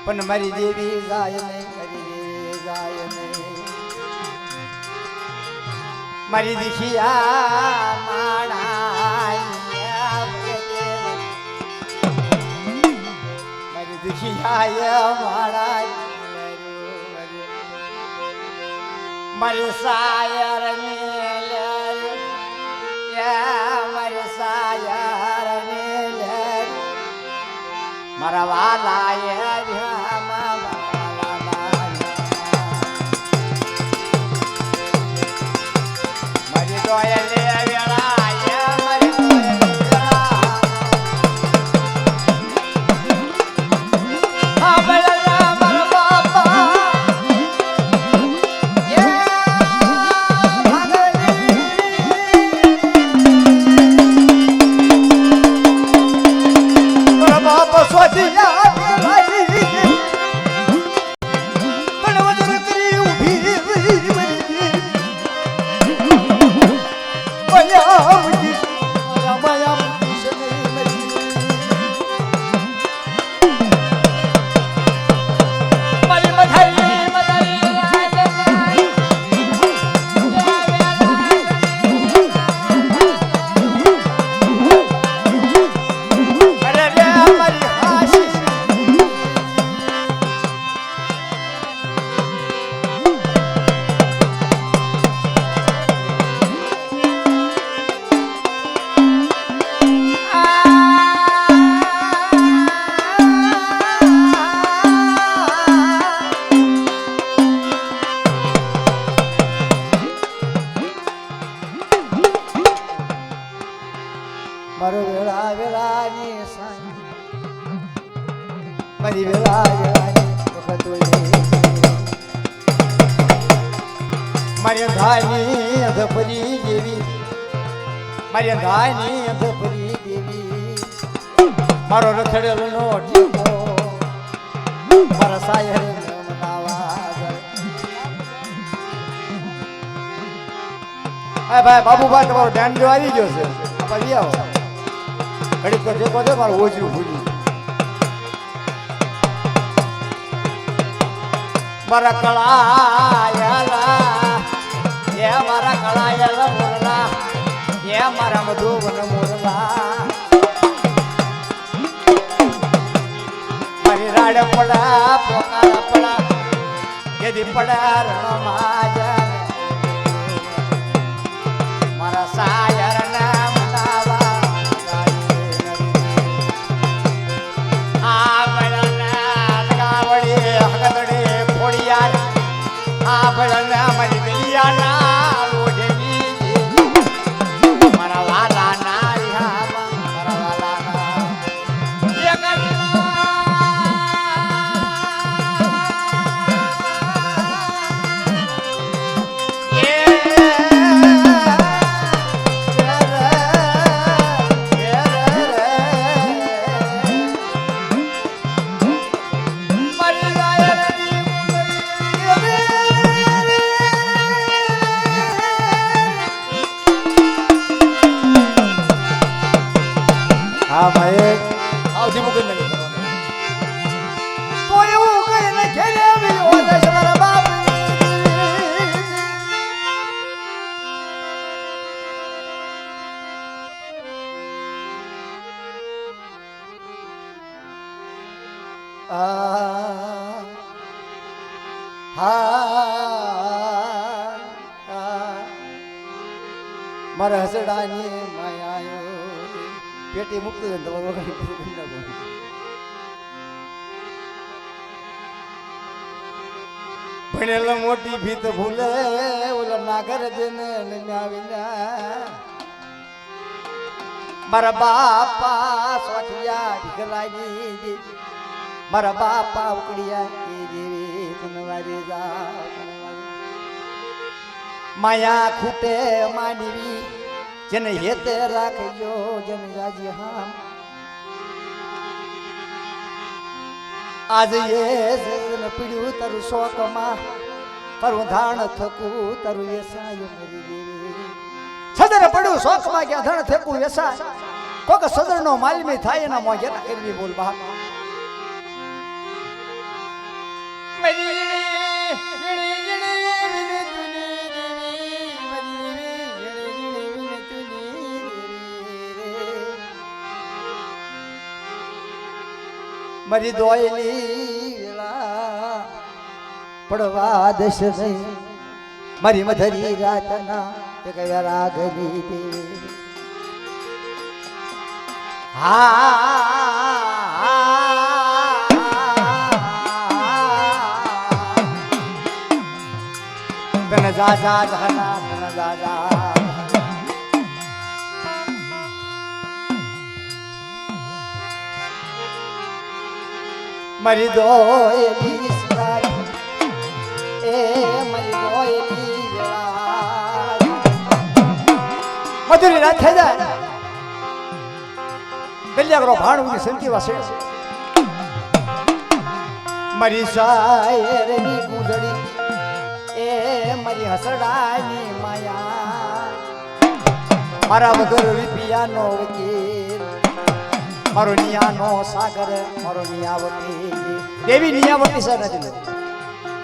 [SPEAKER 1] પણ મારી દેવી જાય નહીં મારી દેવી જાય નહીં મારી દીખિયા માણા મારી દીખિયા માણા મારી શાયર ને મારી શાયર ને મારા વાલા મારી દોયલે મારો વેળા વેળાની સાંજ મારી વેળા વેળાની વખત મારી ધાની અધપરી દેવી મારી ધાની અધપરી દેવી મારો રથડેલનો ઠેકો મારા સાયર ભાઈ બાબુભાઈ તમારો ધ્યાન જો આવી ગયો છે પછી આવો ઘડીક તો ઠેકો છે મારું ઓછું ભૂલ્યું મારા કળાયલા એ મારા કળાયલા મોરલા એ મારા મધુવન મોરલા મારી રાડ પડા પોકાર પડા યદી પડા રણમાં મારા સાયર નામ નાવા આ બળના લગાવડી હગદડે ફોડિયાર આ બળના મરી ગયાના લોઢેની મારા વાલાના હા મહેક
[SPEAKER 2] આવતી મુકન નહીં
[SPEAKER 1] તો એવું કહીને ઘેરે આવી ઓલે મારા બાપ મારા હસડાની માયાયો પેટી મુક્ત ભણેલા મોટી ભીત ભૂલે ઓલા નાગર જને આવીના મારા બાપા સોઠિયા ઢીકલાની મારા બાપા ઉકડિયા એ દેવી તનવારી જા માયા ખૂટે માનવી જેને હેતે રાખજો જન રાજી હામ આજ એ જન પીડ્યું તારું શોકમાં તારું ધાણ થકું તારું વેસાય મરી દેવી સદર પડ્યું શોકમાં ક્યાં ધાણ થકું વેસાય કોક સદર નો માલમી થાય એના મોજે કરવી બોલ બાપ મરી દોયલી પડવા દશ નહીં મારી મધરી રાતના તે કયા રાગની દેવી તને જા જા જહના તને જા જા મરી દોયલી સારી એ મરી દોયલી મધુરી રાત થઈ જાય ગલ્યા કરો ભાણુની સંતી વાસે મરી શાયરની ગુંજડી એ મરી હસડાની માયા મારા વગર રૂપિયાનો વકીલ મારો નિયાનો સાગર મારો નિયાવટી દેવી નિયાવટી સર નથી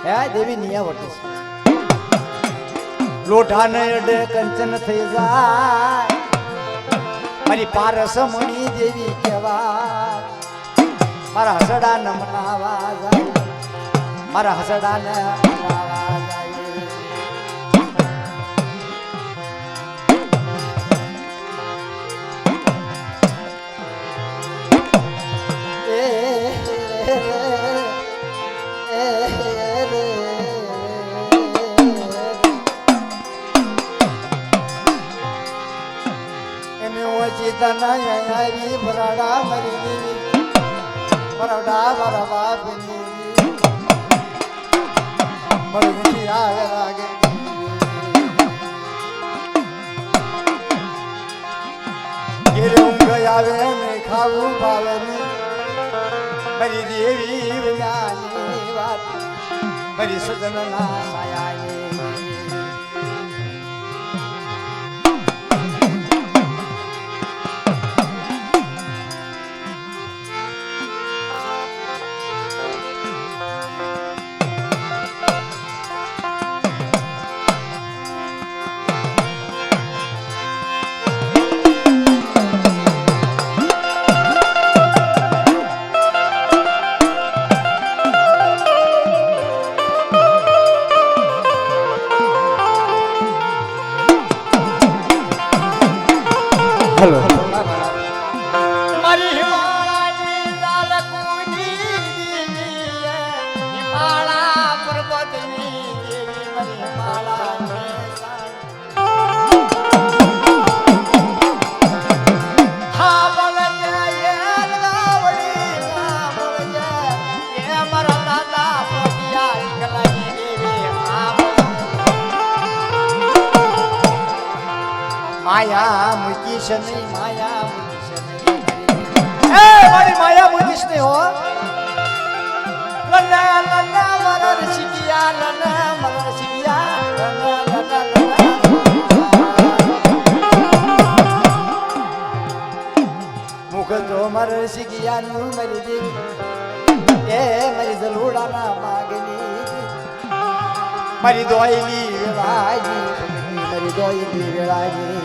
[SPEAKER 1] હે દેવી નિયાવટી છે લોઢાને અડે કંચન થઈ જાય મારી પારસ મણી દેવી કહેવા મારા હસડાને મનાવા જાય મારા હસડાને મનાવા જાય તનયારી બરાડા મરી બરાડા મારા બાપની મરજી આવે લાગે ઘેરે ઊંઘ આવે ને ખાવું ભાવે ને મારી દેવી વિનાની વાત મારી સજનના સાયાની હેલો મારી હિમાળાની લાલ કુંજી હિમાળા પર્વતની દેવી મારી હિમાળાની હા બોલજે એ ગાવડી હા બોલજે એ મારા દાદા પોતિયા કલાની દેવી હા માયા મુકીશ નહીં માયા મુકીશ નહીં એ મારી માયા મુકીશ નહીં હો લના લના મરર શિકિયા લના મરર શિકિયા લના લના લના મુખ મારા શીખિયાનું મારી દેવી એ મારી જલુડાના માગની મારી દોયલી વેળાની મારી દોયલી વેળાની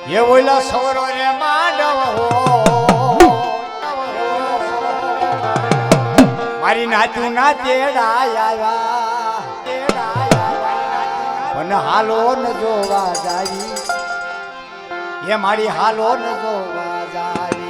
[SPEAKER 1] ये बोला सवरो रे मांडव हो मारी नातू ना तेड़ा आया पण हालो न जोवा जावी ये मारी हालो न जोवा जावी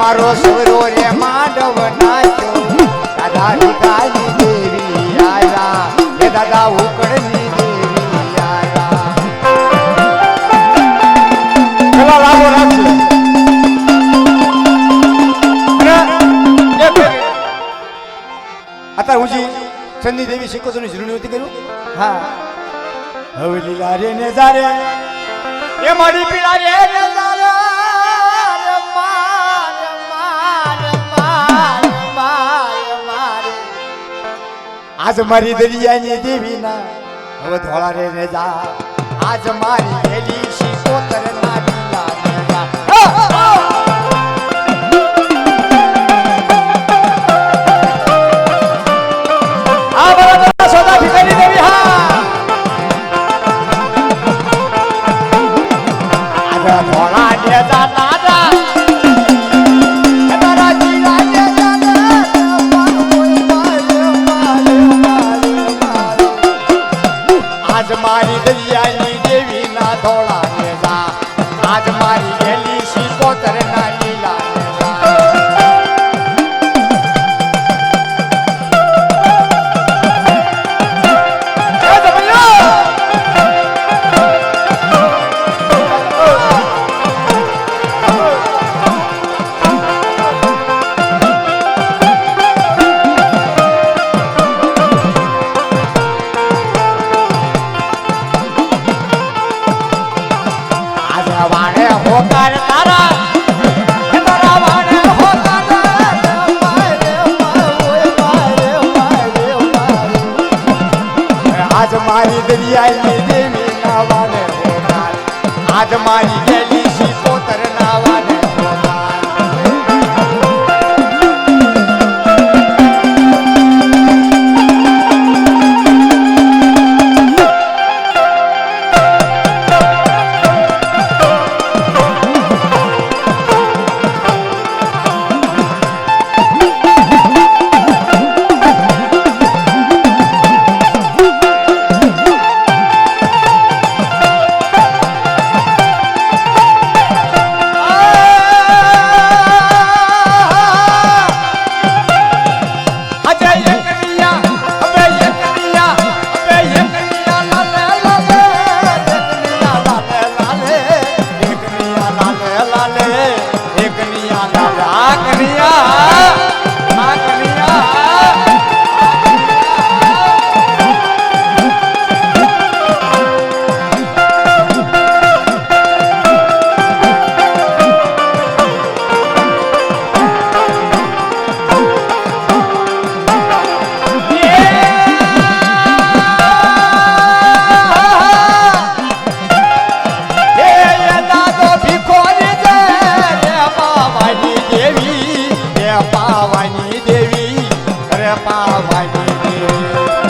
[SPEAKER 1] मारो सवरो रे माधव नाचो दादा काली देवी आया ये दादा उकड़नी देवी आया चला लावो राखो आता हुजी चंदी देवी शिकोतोनी झुरणी होती करू हां हवेली लारे ने जारे ये माडी पीड़ा रे जारे आज मारी दरियानी देवी ना હવે ધોળા રે ને જા આજ મારી વેલી શીકોતર ના ડીલા ને જા આ બરાબર સોદા ભીખરી દેવી હા આજ ધોળા ને જા દાદા મારી દરિયાની દેવી ના ધોળા ને જા માલિયાની દેવી નાવાને હોનાર આજ મારી ગેલી શીકોતર નાવાને હોનાર પાવાની દેવી